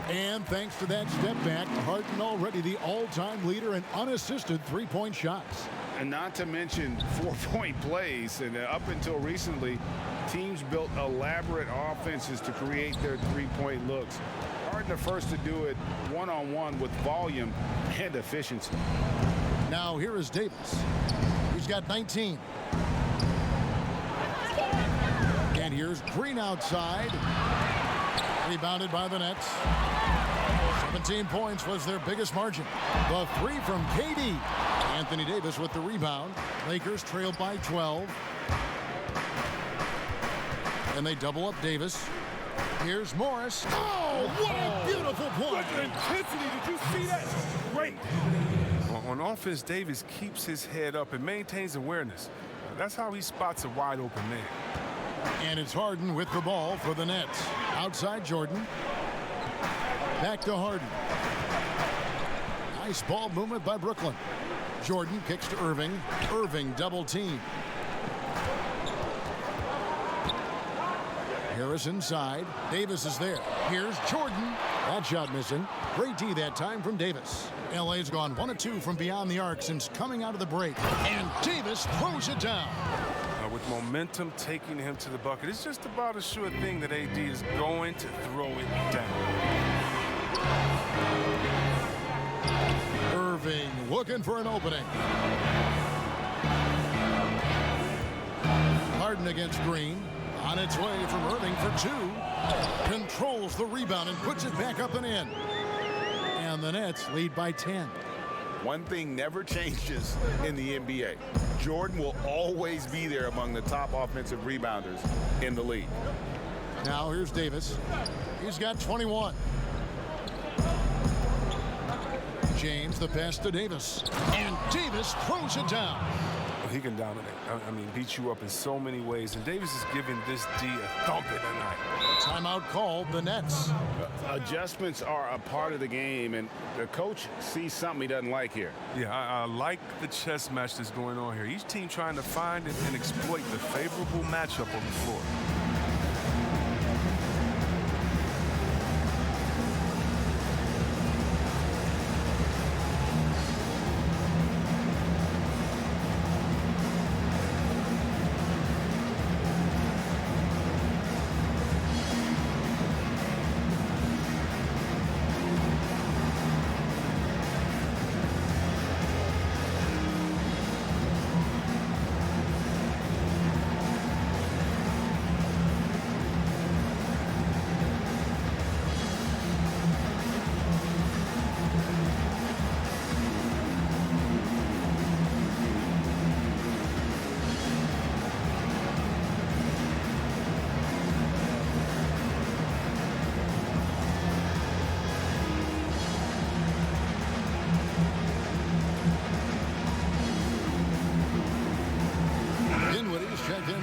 And thanks to that step back, Harden already the all-time leader in unassisted three-point shots. And not to mention 4-point plays. And up until recently, teams built elaborate offenses to create their three-point looks. Harden the first to do it one-on-one with volume and efficiency. Now here is Davis. He's got 19. And here's Green outside. Rebounded by the Nets. 17 points was their biggest margin. The three from KD. Anthony Davis with the rebound. Lakers trailed by 12. And they double up Davis. Here's Morris. Oh, what a beautiful point. What intensity. Did you see that? Great. On offense, Davis keeps his head up and maintains awareness. That's how he spots a wide open man. And it's Harden with the ball for the Nets. Outside Jordan. Back to Harden. Nice ball movement by Brooklyn. Jordan kicks to Irving. Irving double team. Harris inside. Davis is there. Here's Jordan. That shot missing. Great D that time from Davis. LA's gone 1 of 2 from beyond the arc since coming out of the break. And Davis throws it down. With momentum taking him to the bucket, it's just about a sure thing that AD is going to throw it down. Irving looking for an opening. Harden against Green. On its way from Irving for 2. Controls the rebound and puts it back up and in. And the Nets lead by 10. One thing never changes in the NBA. Jordan will always be there among the top offensive rebounders in the league. Now here's Davis. He's got 21. James the pass to Davis. And Davis throws it down. He can dominate. I mean, beat you up in so many ways. And Davis is giving this D a thumping tonight. Timeout called, the Nets. Adjustments are a part of the game, and the coach sees something he doesn't like here. Yeah, I like the chess match that's going on here. Each team trying to find and exploit the favorable matchup on the floor.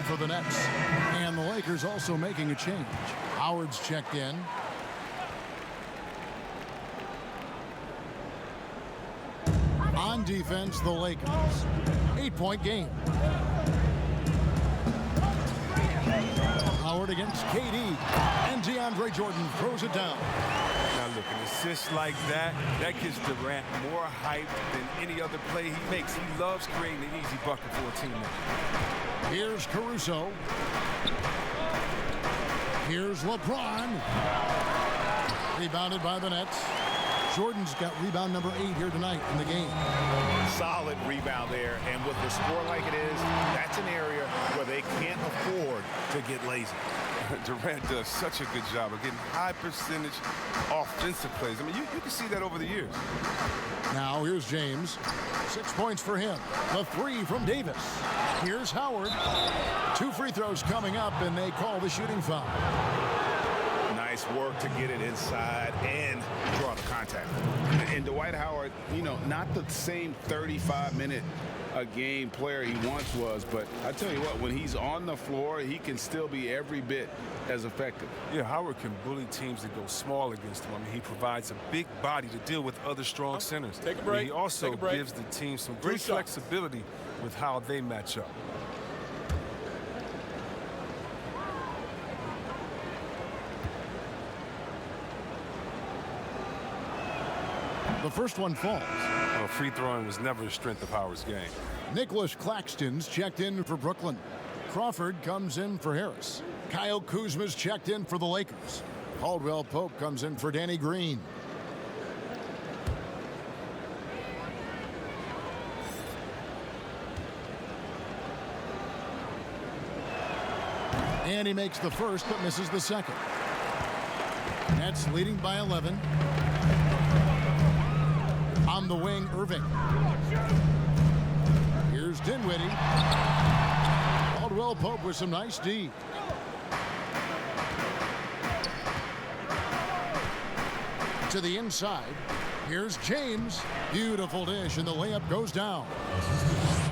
For the Nets. And the Lakers also making a change. Howard's checked in. On defense, the Lakers. 8-point game. Howard against KD. And DeAndre Jordan throws it down. Now look, an assist like that gives Durant more hype than any other play he makes. He loves creating an easy bucket for a teammate. Here's Caruso. Here's LeBron. Rebounded by the Nets. Jordan's got rebound number 8 here tonight in the game. Solid rebound there, and with the score like it is, that's an area where they can't afford to get lazy. Durant does such a good job of getting high percentage offensive plays. I mean, you can see that over the years. Now here's James. 6 points for him. The 3 from Davis. Here's Howard. 2 free throws coming up, and they call the shooting foul. Nice work to get it inside and draw the contact. And Dwight Howard, you know, not the same 35-minute a game player he once was, but I tell you what, when he's on the floor, he can still be every bit as effective. Yeah, Howard can bully teams that go small against him. I mean, he provides a big body to deal with other strong centers. Take a break. He also Take a break. gives the team some great flexibility with how they match up. The first one falls. Well, free throwing was never a strength of Howard's game. Nicholas Claxton's checked in for Brooklyn. Crawford comes in for Harris. Kyle Kuzma's checked in for the Lakers. Caldwell Pope comes in for Danny Green. And he makes the first but misses the second. Nets leading by 11. On the wing, Irving. Here's Dinwiddie. Caldwell Pope with some nice D. To the inside. Here's James. Beautiful dish, and the layup goes down.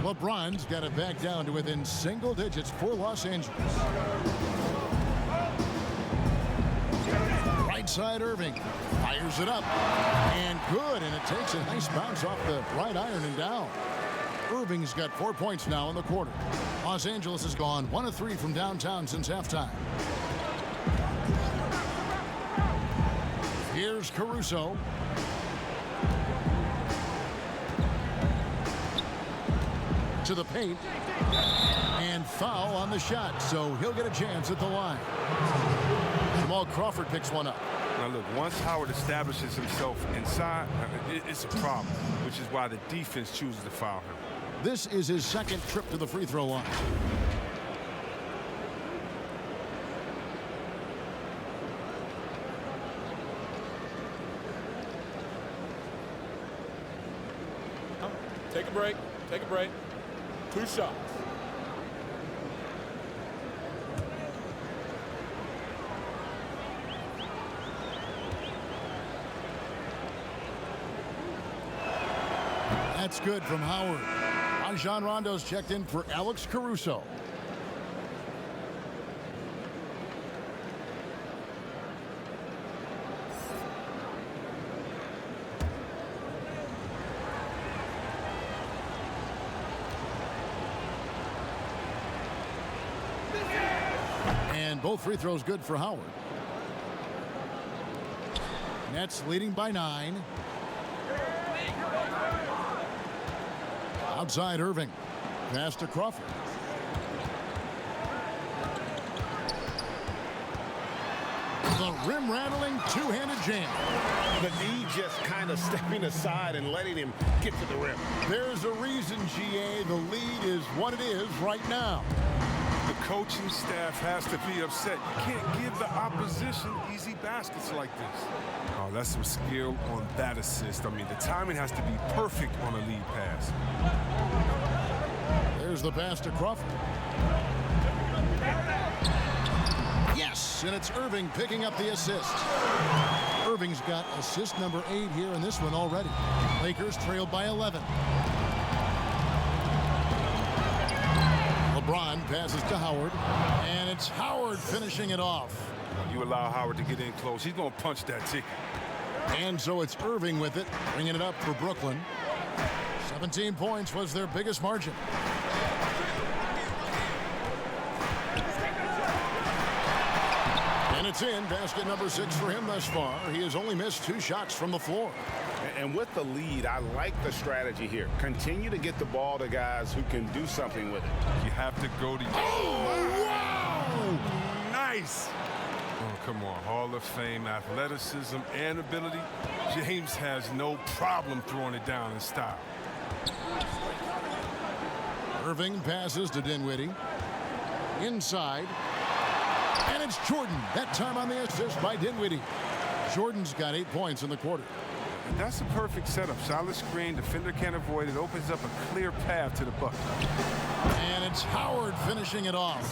LeBron's got it back down to within single digits for Los Angeles. Right side, Irving. Fires it up. And good, and it takes a nice bounce off the right iron and down. Irving's got 4 points now in the quarter. Los Angeles has gone 1 of 3 from downtown since halftime. Here's Caruso. To the paint. And foul on the shot, so he'll get a chance at the line. Jamal Crawford picks one up. Now look, once Howard establishes himself inside, it's a problem, which is why the defense chooses to foul him. This is his second trip to the free throw line. Take a break. Take a break. 2 shots. That's good from Howard. Rajon Rondo's checked in for Alex Caruso. And both free throws good for Howard. Nets leading by 9. Outside Irving. Pass to Crawford. The rim-rattling two-handed jam. The D just kind of stepping aside and letting him get to the rim. There's a reason, GA. The lead is what it is right now. The coaching staff has to be upset. You can't give the opposition easy baskets like this. Oh, that's some skill on that assist. I mean, the timing has to be perfect on a lead pass. There's the pass to Crawford. Yes, and it's Irving picking up the assist. Irving's got assist number 8 here in this one already. Lakers trailed by 11. LeBron passes to Howard, and it's Howard finishing it off. You allow Howard to get in close, he's going to punch that ticket. And so it's Irving with it, bringing it up for Brooklyn. 17 points was their biggest margin. And it's in, basket number 6 for him thus far. He has only missed 2 shots from the floor. And with the lead, I like the strategy here. Continue to get the ball to guys who can do something with it. You have to go to... Oh, wow! Nice! Oh, come on. Hall of Fame athleticism and ability. James has no problem throwing it down in style. Irving passes to Dinwiddie. Inside. And it's Jordan. That time on the assist by Dinwiddie. Jordan's got 8 points in the quarter. And that's a perfect setup. Solid screen. Defender can't avoid it. Opens up a clear path to the bucket. And it's Howard finishing it off.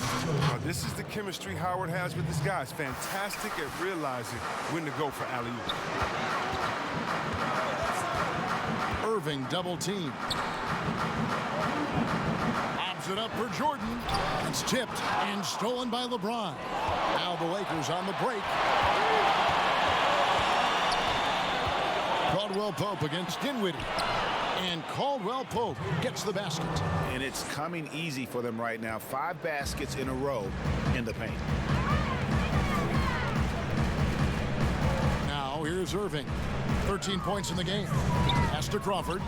Now, this is the chemistry Howard has with his guys. Fantastic at realizing when to go for alley-oop. Irving double team. Lobs it up for Jordan. It's tipped and stolen by LeBron. Now the Lakers on the break. Caldwell Pope against Dinwiddie. And Caldwell Pope gets the basket. And it's coming easy for them right now. 5 baskets in a row in the paint. Now here's Irving. 13 points in the game. Pass to Crawford.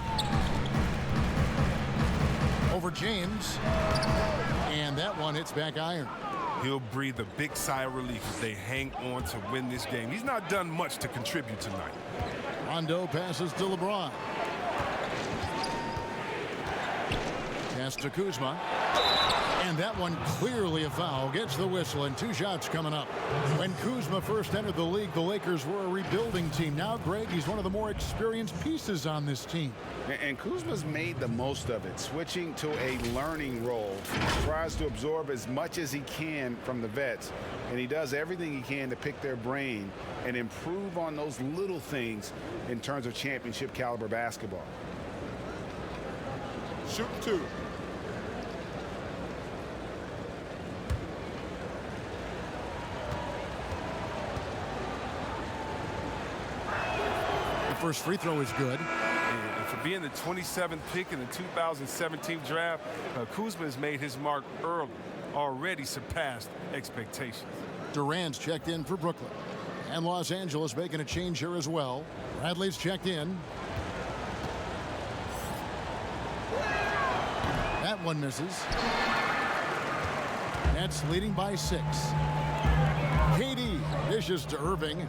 Over James. And that one hits back iron. He'll breathe a big sigh of relief if they hang on to win this game. He's not done much to contribute tonight. Rondo passes to LeBron. Pass to Kuzma. And that one clearly a foul. Gets the whistle and 2 shots coming up. When Kuzma first entered the league, the Lakers were a rebuilding team. Now, Greg, he's one of the more experienced pieces on this team. And Kuzma's made the most of it, switching to a learning role. Tries to absorb as much as he can from the vets, and he does everything he can to pick their brain and improve on those little things in terms of championship caliber basketball. Shoot 2. First free throw is good. And for being the 27th pick in the 2017 draft, Kuzma has made his mark early, already surpassed expectations. Durant's checked in for Brooklyn. And Los Angeles making a change here as well. Bradley's checked in. That one misses. Nets leading by 6. KD dishes to Irving.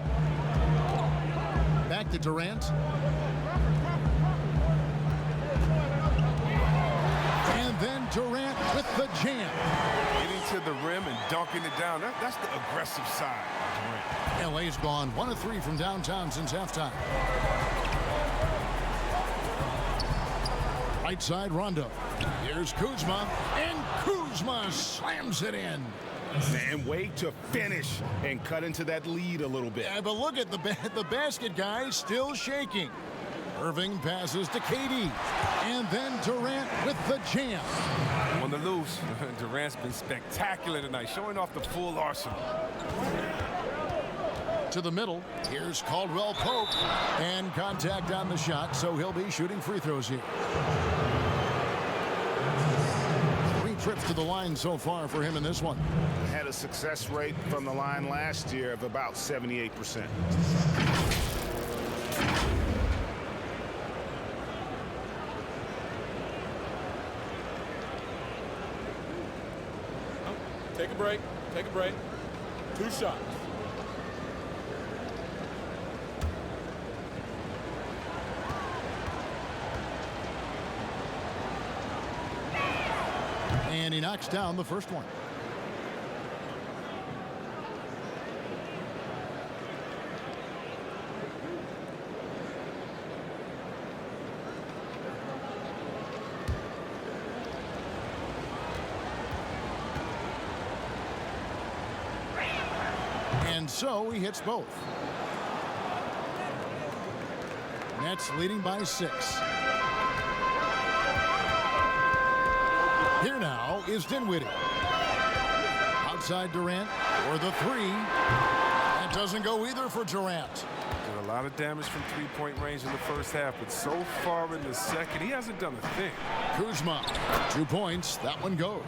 Back to Durant. And then Durant with the jam. Getting to the rim and dunking it down. That's the aggressive side of Durant. LA's gone 1 of 3 from downtown since halftime. Right side, Rondo. Here's Kuzma. And Kuzma slams it in. And wait to finish and cut into that lead a little bit. Yeah, but look at the basket guy still shaking. Irving passes to KD. And then Durant with the jam. On the loose, Durant's been spectacular tonight, showing off the full arsenal. To the middle, here's Caldwell Pope. And contact on the shot, so he'll be shooting free throws here. 3 trips to the line so far for him in this one. Had a success rate from the line last year of about 78%. Take a break. Take a break. 2 shots. And he knocks down the first one. And so he hits both. Nets leading by 6. Here now is Dinwiddie. Outside Durant for the 3. That doesn't go either for Durant. Did a lot of damage from 3-point range in the first half, but so far in the second, he hasn't done a thing. Kuzma, 2 points. That one goes.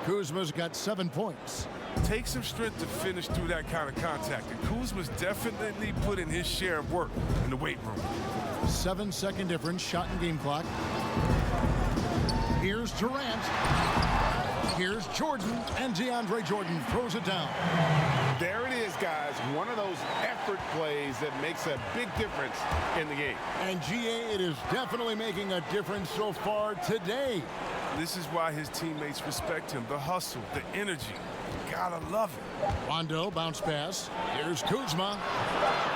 Kuzma's got 7 points. Takes some strength to finish through that kind of contact, and Kuzma's definitely put in his share of work in the weight room. 7-second difference, shot and game clock. Here's Durant. Here's Jordan, and DeAndre Jordan throws it down. There it is, guys. One of those effort plays that makes a big difference in the game. And GA, it is definitely making a difference so far today. This is why his teammates respect him. The hustle, the energy. Gotta love it. Rondo, bounce pass. Here's Kuzma.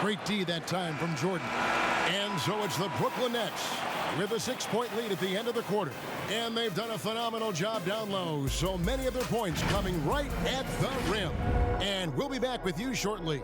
Great D that time from Jordan. And so it's the Brooklyn Nets with a 6-point lead at the end of the quarter. And they've done a phenomenal job down low. So many of their points coming right at the rim. And we'll be back with you shortly.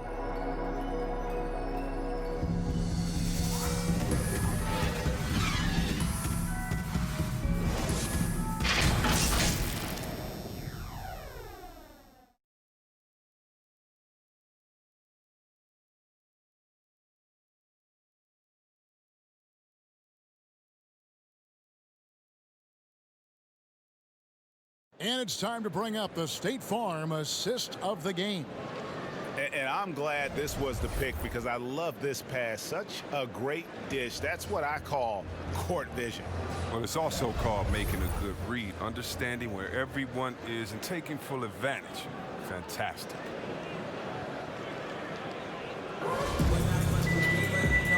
And it's time to bring up the State Farm assist of the game. And I'm glad this was the pick because I love this pass. Such a great dish. That's what I call court vision. Well, it's also called making a good read, understanding where everyone is and taking full advantage. Fantastic.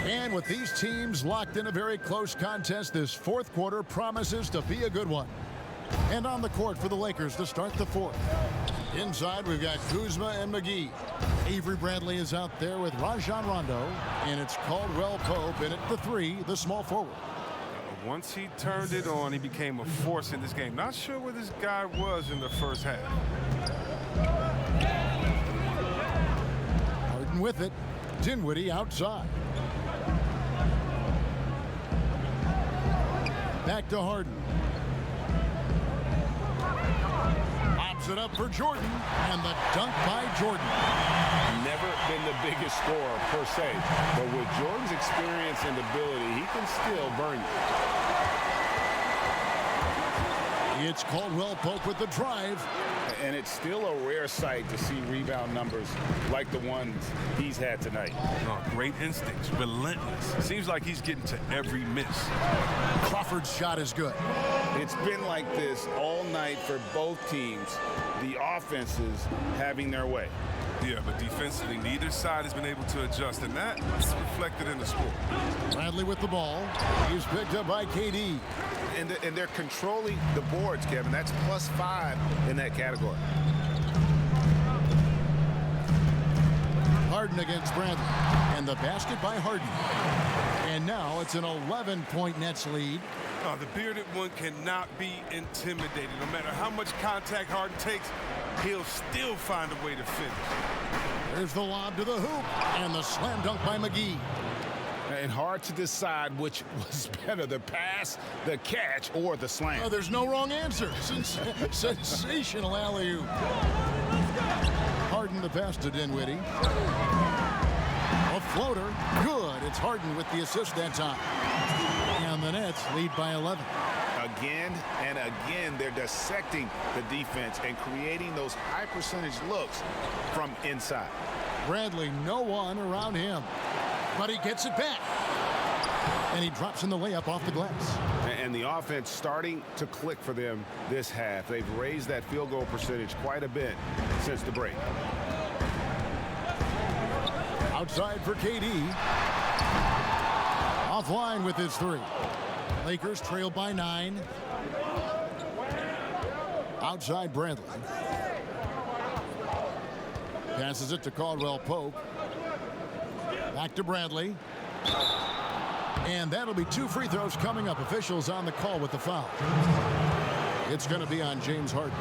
And with these teams locked in a very close contest, this fourth quarter promises to be a good one. And on the court for the Lakers to start the fourth. Inside, we've got Kuzma and McGee. Avery Bradley is out there with Rajon Rondo, and it's Caldwell Pope in at the three, the small forward. Once he turned it on, he became a force in this game. Not sure where this guy was in the first half. Harden with it. Dinwiddie outside. Back to Harden. Lobs it up for Jordan, and the dunk by Jordan. Never been the biggest scorer per se, but with Jordan's experience and ability, he can still burn you. It's Caldwell Pope with the drive. And it's still a rare sight to see rebound numbers like the ones he's had tonight. Oh, great instincts, relentless. Seems like he's getting to every miss. Crawford's shot is good. It's been like this all night for both teams. The offenses having their way. Yeah, but defensively, neither side has been able to adjust, and that's reflected in the score. Bradley with the ball. He's picked up by KD. And they're controlling the boards, Kevin. That's +5 in that category. Harden against Bradley. And the basket by Harden. And now it's an 11-point Nets lead. Oh, the bearded one cannot be intimidated. No matter how much contact Harden takes, he'll still find a way to finish. There's the lob to the hoop. And the slam dunk by McGee. And hard to decide which was better, the pass, the catch, or the slam. Oh, there's no wrong answer. Sensational alley-oop. Harden the pass to Dinwiddie. A floater. Good. It's Harden with the assist that time. And the Nets lead by 11. Again and again, they're dissecting the defense and creating those high percentage looks from inside. Bradley, no one around him. But he gets it back. And he drops in the layup off the glass. And the offense starting to click for them this half. They've raised that field goal percentage quite a bit since the break. Outside for KD. Offline with his three. Lakers trail by 9. Outside Bradley. Passes it to Caldwell Pope. Back to Bradley. And that'll be 2 free throws coming up. Officials on the call with the foul. It's going to be on James Harden.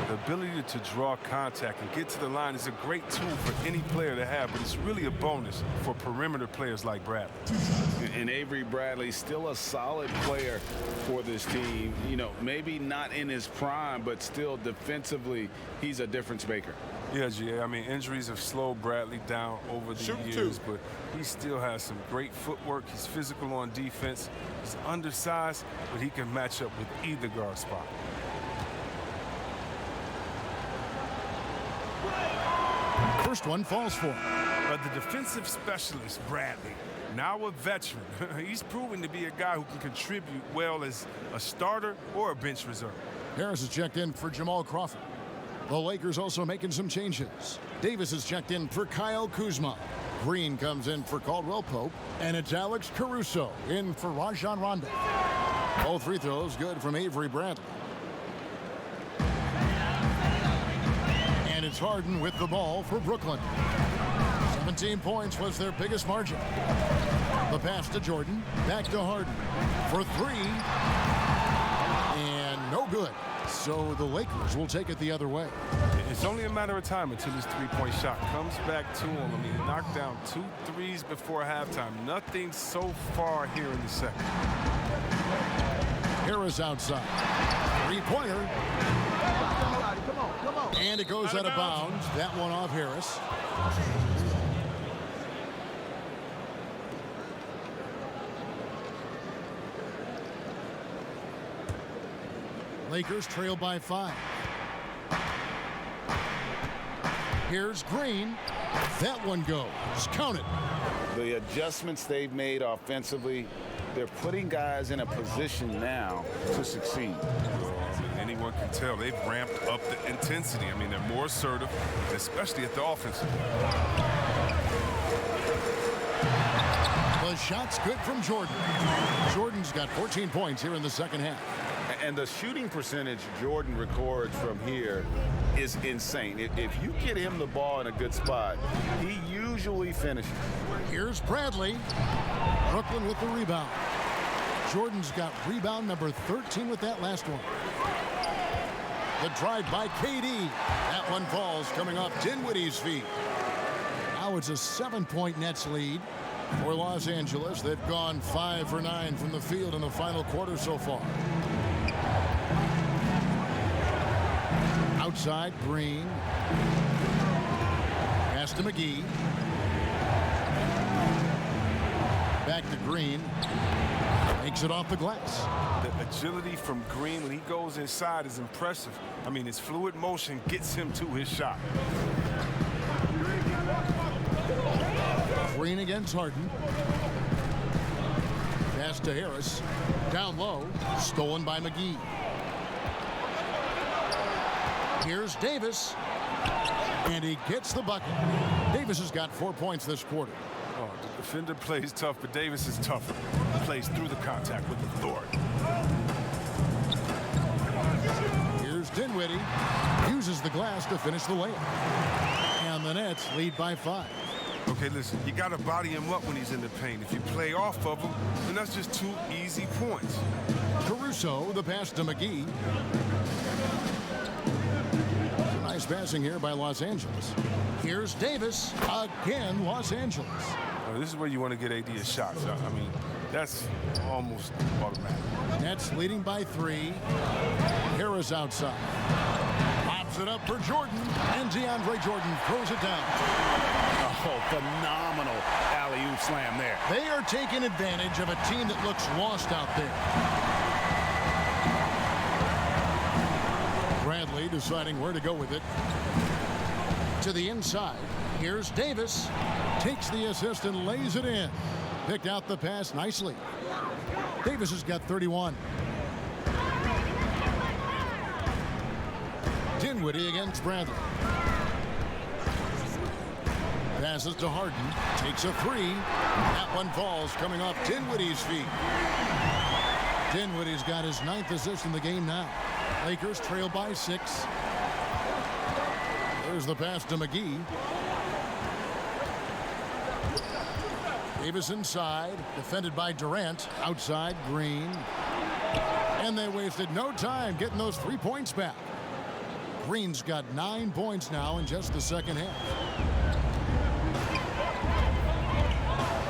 The ability to draw contact and get to the line is a great tool for any player to have, but it's really a bonus for perimeter players like Bradley. And Avery Bradley, still a solid player for this team. You know, maybe not in his prime, but still defensively, he's a difference maker. Yeah, G.A. I mean, injuries have slowed Bradley down over the years, but he still has some great footwork. He's physical on defense. He's undersized, but he can match up with either guard spot. First one falls for him. But the defensive specialist, Bradley, now a veteran, he's proven to be a guy who can contribute well as a starter or a bench reserve. Harris is checked in for Jamal Crawford. The Lakers also making some changes. Davis is checked in for Kyle Kuzma. Green comes in for Caldwell Pope. And it's Alex Caruso in for Rajon Rondo. All free throws good from Avery Bradley. And it's Harden with the ball for Brooklyn. 17 points was their biggest margin. The pass to Jordan. Back to Harden for 3. And no good. So the Lakers will take it the other way. It's only a matter of time until his three-point shot comes back to him. I mean, he knocked down 2 threes before halftime. Nothing so far here in the second. Harris outside. Three-pointer. And it goes out of bounds. That one off Harris. Lakers trail by 5. Here's Green. That one goes. Count it. The adjustments they've made offensively, they're putting guys in a position now to succeed. Anyone can tell they've ramped up the intensity. I mean, they're more assertive, especially at the offensive. The shot's good from Jordan. Jordan's got 14 points here in the second half. And the shooting percentage Jordan records from here is insane. If you get him the ball in a good spot, he usually finishes. Here's Bradley. Brooklyn with the rebound. Jordan's got rebound number 13 with that last one. The drive by KD. That one falls coming off Dinwiddie's feet. Now it's a 7-point Nets lead for Los Angeles. They've gone 5 for 9 from the field in the final quarter so far. Outside, Green. Pass to McGee. Back to Green. Makes it off the glass. The agility from Green when he goes inside is impressive. I mean, his fluid motion gets him to his shot. Green against Harden. Pass to Harris. Down low. Stolen by McGee. Here's Davis. And he gets the bucket. Davis has got 4 points this quarter. Oh, the defender plays tough, but Davis is tougher. He plays through the contact with authority. Here's Dinwiddie. Uses the glass to finish the layup. And the Nets lead by 5. Okay, listen, you got to body him up when he's in the paint. If you play off of him, then that's just 2 easy points. Caruso, the pass to McGee. Nice passing here by Los Angeles. Here's Davis. Again, Los Angeles. This is where you want to get AD a shot. I mean, that's almost automatic. Nets leading by 3. Harris outside. Pops it up for Jordan. And DeAndre Jordan throws it down. Oh, phenomenal alley-oop slam there. They are taking advantage of a team that looks lost out there. Bradley deciding where to go with it. To the inside. Here's Davis. Takes the assist and lays it in. Picked out the pass nicely. Davis has got 31. Dinwiddie against Bradley. Passes to Harden. Takes a 3. That one falls coming off Dinwiddie's feet. Dinwiddie's got his 9th assist in the game now. Lakers trail by 6. There's the pass to McGee. Davis inside, defended by Durant. Outside, Green. And they wasted no time getting those 3 points back. Green's got 9 points now in just the second half.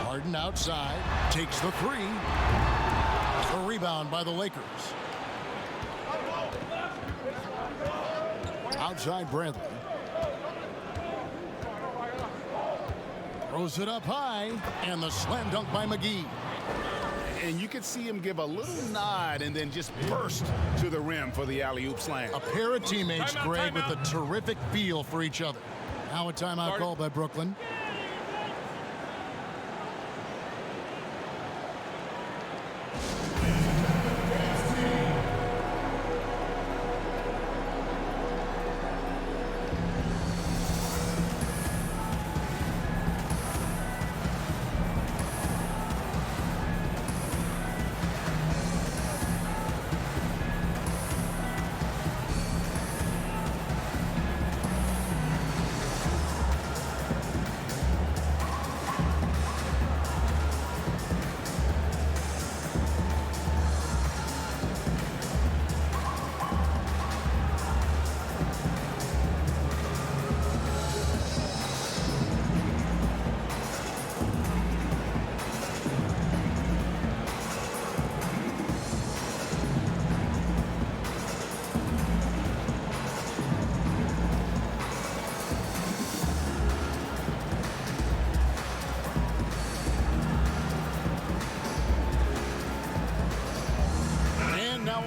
Harden outside, takes the 3. A rebound by the Lakers. Outside Bradley. Throws it up high, and the slam dunk by McGee. And you could see him give a little nod and then just burst to the rim for the alley-oop slam. A pair of teammates, Greg, with a terrific feel for each other. Now a timeout called by Brooklyn.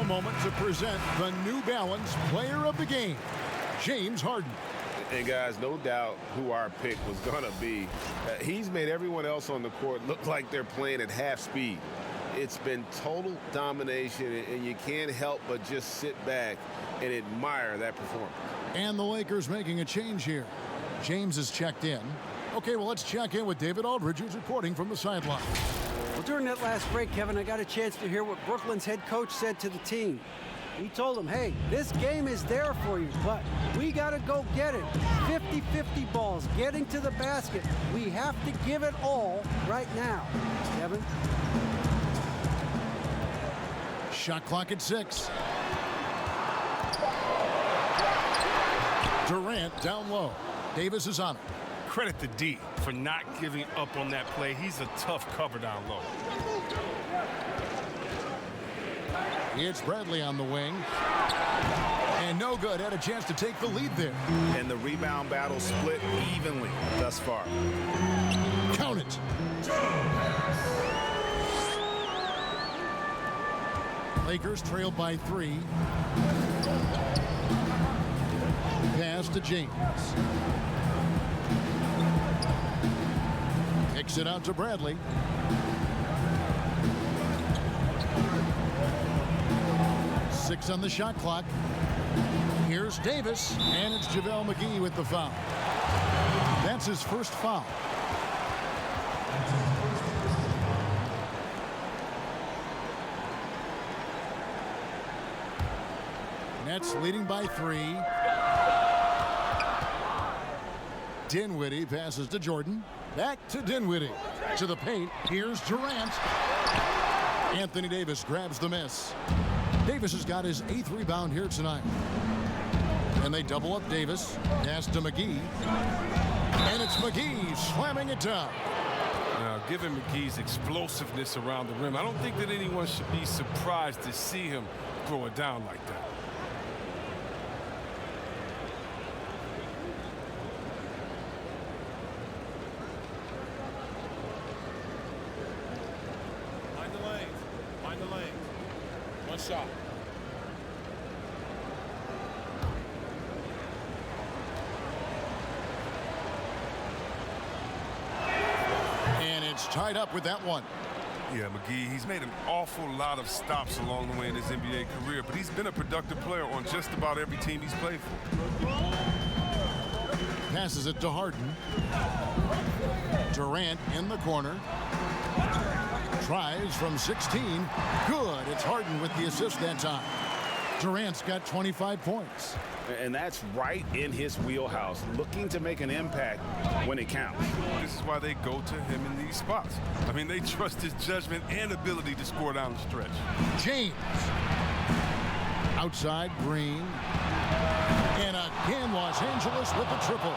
Moment to present the New Balance Player of the Game, James Harden. And guys, no doubt who our pick was going to be. He's made everyone else on the court look like they're playing at half speed. It's been total domination, and you can't help but just sit back and admire that performance. And the Lakers making a change here. James is checked in. Okay, well, let's check in with David Aldridge, who's reporting from the sideline. Well, during that last break, Kevin, I got a chance to hear what Brooklyn's head coach said to the team. He told them, hey, this game is there for you, but we got to go get it. 50-50 balls, getting to the basket. We have to give it all right now. Kevin? Shot clock at 6. Durant down low. Davis is on it. Credit to D for not giving up on that play. He's a tough cover down low. It's Bradley on the wing. And no good. Had a chance to take the lead there. And the rebound battle split evenly thus far. Count it. Lakers trailed by 3. Pass to James. Kicks it out to Bradley. Six on the shot clock. Here's Davis, and it's JaVale McGee with the foul. That's his first foul. Nets leading by 3. Dinwiddie passes to Jordan. Back to Dinwiddie. To the paint. Here's Durant. Anthony Davis grabs the miss. Davis has got his 8th rebound here tonight. And they double up Davis. Pass to McGee. And it's McGee slamming it down. Now, given McGee's explosiveness around the rim, I don't think that anyone should be surprised to see him throw it down like that. Shot. And it's tied up with that one. Yeah, McGee, he's made an awful lot of stops along the way in his NBA career, but he's been a productive player on just about every team he's played for. Passes it to Harden. Durant in the corner. Tries from 16. Good. It's Harden with the assist that time. Durant's got 25 points. And that's right in his wheelhouse, looking to make an impact when it counts. This is why they go to him in these spots. I mean, they trust his judgment and ability to score down the stretch. James. Outside, Green. And again, Los Angeles with the triple.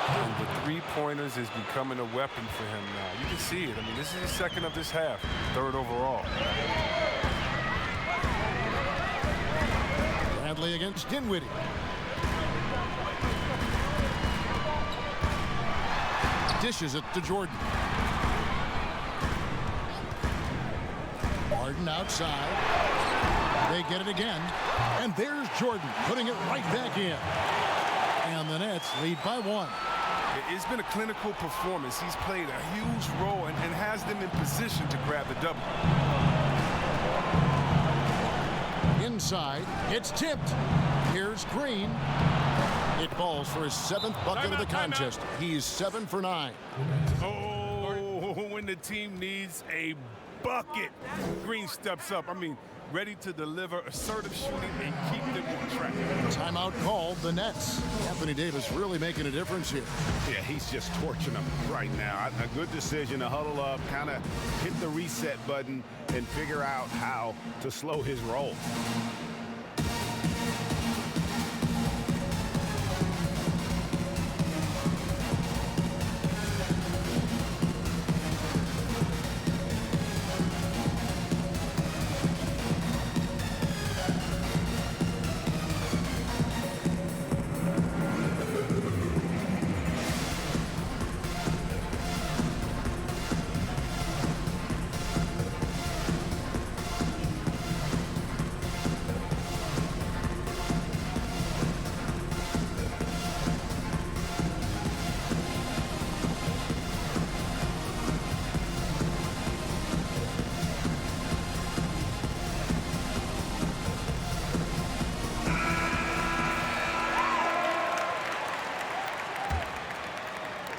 And the three-pointers is becoming a weapon for him now. You can see it. I mean, this is the second of this half, 3rd overall. Bradley against Dinwiddie. Dishes it to Jordan. Harden outside. They get it again. And there's Jordan putting it right back in. And the Nets lead by 1. It's been a clinical performance. He's played a huge role and has them in position to grab the double. Inside, it's tipped. Here's Green. It falls for his 7th bucket of the contest. He's 7 for 9. Oh, when the team needs a bucket, Green steps up. I mean, ready to deliver assertive shooting and keep them on track. Timeout called, the Nets. Anthony Davis really making a difference here. Yeah, he's just torching them right now. A good decision to huddle up, kind of hit the reset button and figure out how to slow his roll.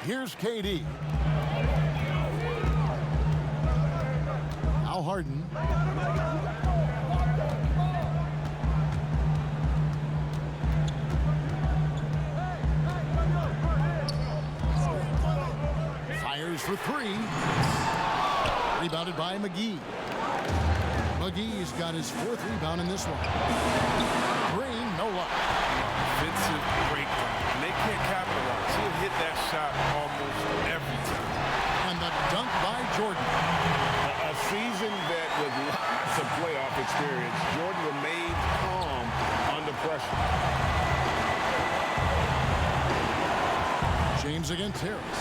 Here's KD. Now Harden. Fires for three. Rebounded by McGee. McGee's got his 4th rebound in this one. Green, no luck. Offensive breakdown. And they can't capitalize. He'll hit that shot almost every time. And the dunk by Jordan. A seasoned vet with lots of playoff experience, Jordan remained calm under pressure. James against Harris.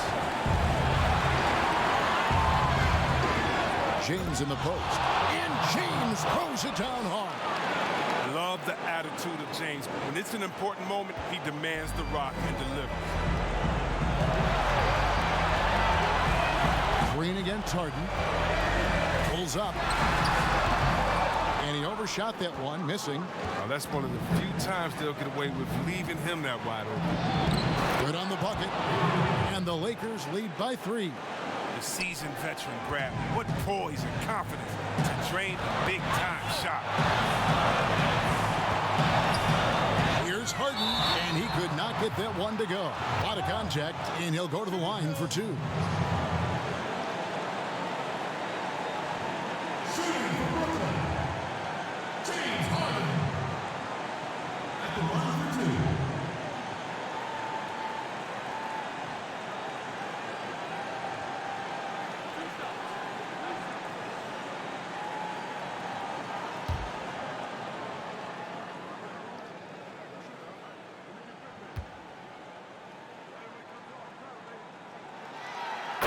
James in the post. And James throws it down hard. Love the attitude of James. When it's an important moment, he demands the rock and delivers. Green against Harden. Pulls up. And he overshot that one, missing. Now, that's one of the few times they'll get away with leaving him that wide open. Good on the bucket. And the Lakers lead by 3. The seasoned veteran Bradley. What poise and confidence to drain a big-time shot. Here's Harden, and he could not get that one to go. A lot of contact, and he'll go to the line for 2.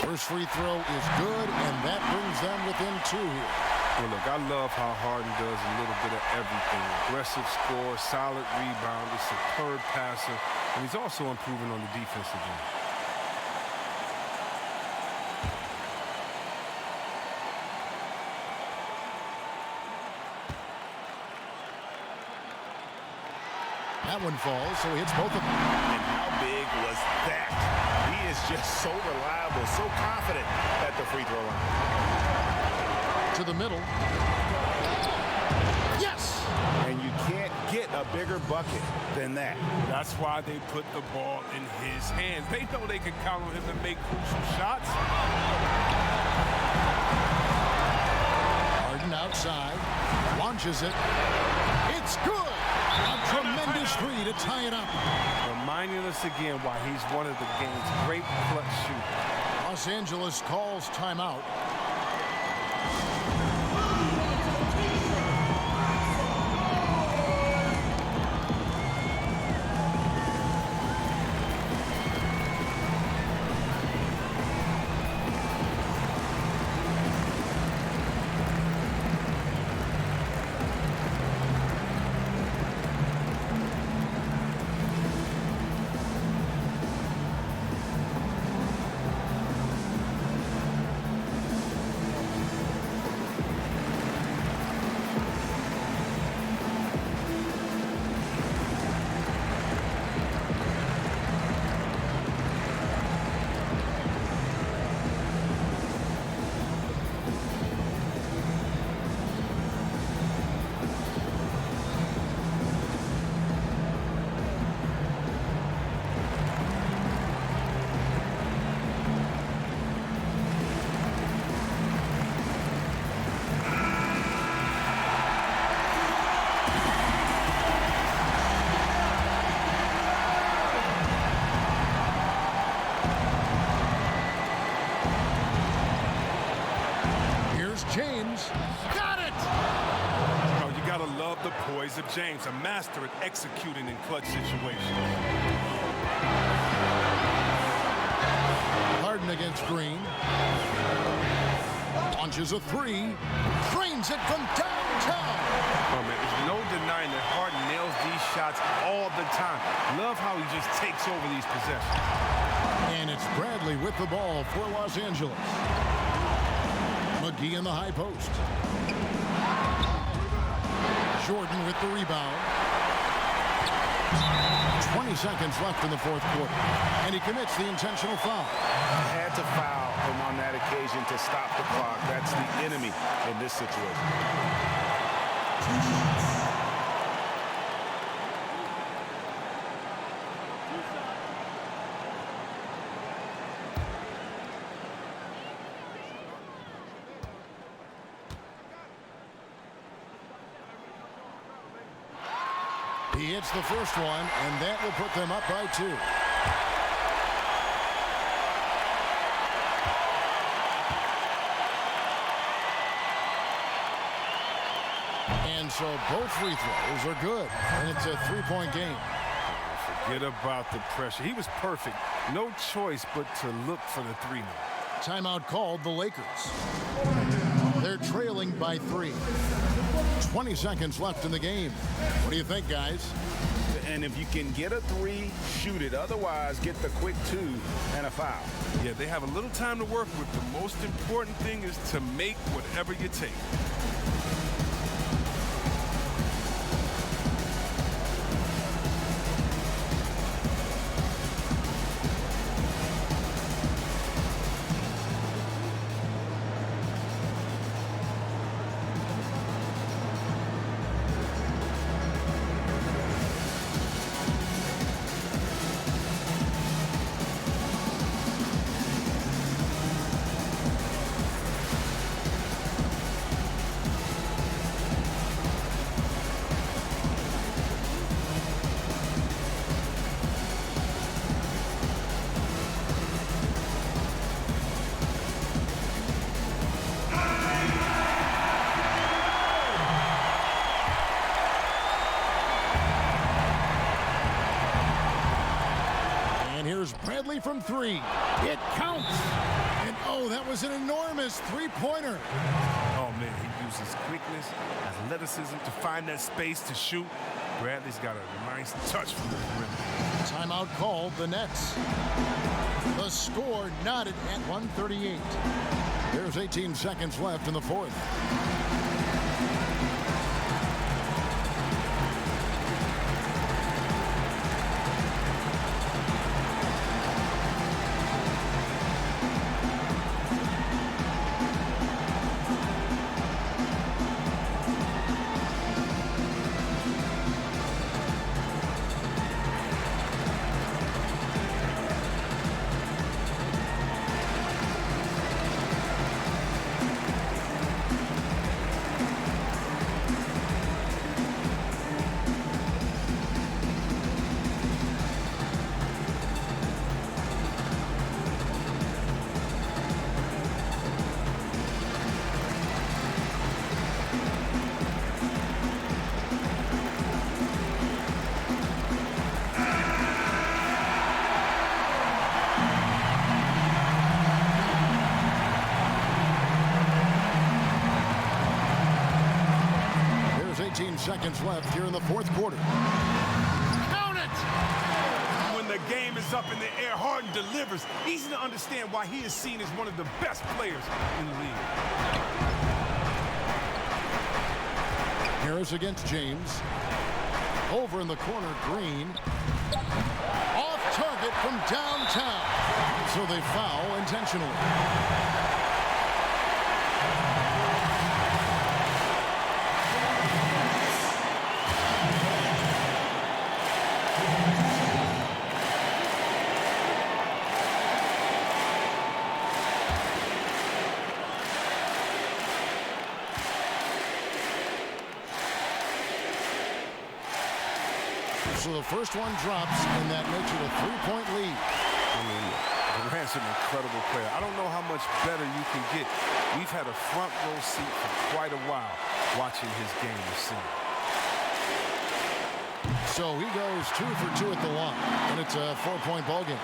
First free throw is good, and that brings them within 2 here. Well, look, I love how Harden does a little bit of everything. Aggressive score, solid rebounder, superb passer, and he's also improving on the defensive end. That one falls, so he hits both of them. And how big was that? He is just so reliable, so confident at the free throw line. To the middle. Yes! And you can't get a bigger bucket than that. That's why they put the ball in his hands. They know they can count on him to make crucial shots. Harden outside. Launches it. It's good! A tremendous 3 to tie it up. Reminding us again why he's one of the game's great clutch shooters. Los Angeles calls timeout. James got it! Oh, you gotta love the poise of James, a master at executing in clutch situations. Harden against Green. Launches a 3. Drains it from downtown. Oh, man, there's no denying that Harden nails these shots all the time. Love how he just takes over these possessions. And it's Bradley with the ball for Los Angeles. McGee in the high post. Jordan with the rebound. 20 seconds left in the fourth quarter. And he commits the intentional foul. Had to foul him on that occasion to stop the clock. That's the enemy in this situation. He hits the first one, and that will put them up by 2. And so both free throws are good, and it's a 3-point game. Forget about the pressure. He was perfect. No choice but to look for the 3 now. Timeout called the Lakers. They're trailing by 3. 20 seconds left in the game. What do you think, guys? And if you can get a 3, shoot it. Otherwise, get the quick 2 and a foul. Yeah, they have a little time to work with. The most important thing is to make whatever you take. Bradley from 3. It counts. And oh, that was an enormous 3-pointer. Oh, man, he uses quickness, athleticism to find that space to shoot. Bradley's got a nice touch from the rim. Timeout called the Nets. The score knotted at 138. There's 18 seconds left in the fourth. Seconds left here in the fourth quarter. Count it! When the game is up in the air, Harden delivers. Easy to understand why he is seen as one of the best players in the league. Harris against James. Over in the corner, Green. Off target from downtown. So they foul intentionally. So the first one drops, and that makes it a 3-point lead. I mean, Durant's an incredible player. I don't know how much better you can get. We've had a front row seat for quite a while watching his game this season. So he goes 2 for 2 at the line, and it's a 4-point ball game.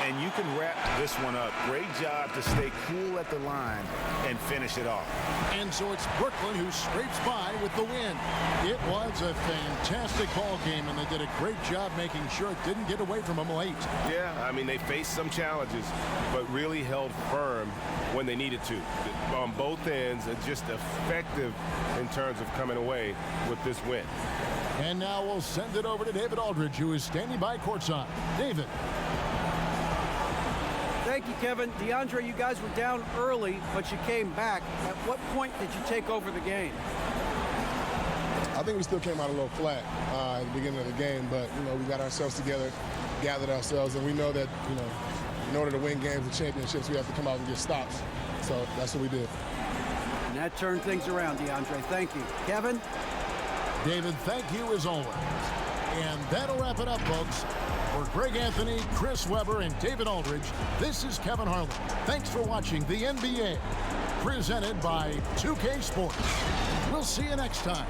And you can wrap this one up. Great job to stay cool at the line and finish it off. And so it's Brooklyn who scrapes by with the win. It was a fantastic ball game, and they did a great job making sure it didn't get away from them late. Yeah, I mean, they faced some challenges, but really held firm when they needed to. On both ends, just effective in terms of coming away with this win. And now we'll send it over to David Aldridge, who is standing by courtside. David. Thank you, Kevin. DeAndre, you guys were down early, but you came back. At what point did you take over the game? I think we still came out a little flat at the beginning of the game, but, we got ourselves together, gathered ourselves, and we know that, in order to win games and championships, we have to come out and get stops. So that's what we did. And that turned things around, DeAndre. Thank you. Kevin? David, thank you as always. And that'll wrap it up, folks. For Greg Anthony, Chris Webber, and David Aldridge, this is Kevin Harlan. Thanks for watching the NBA, presented by 2K Sports. We'll see you next time.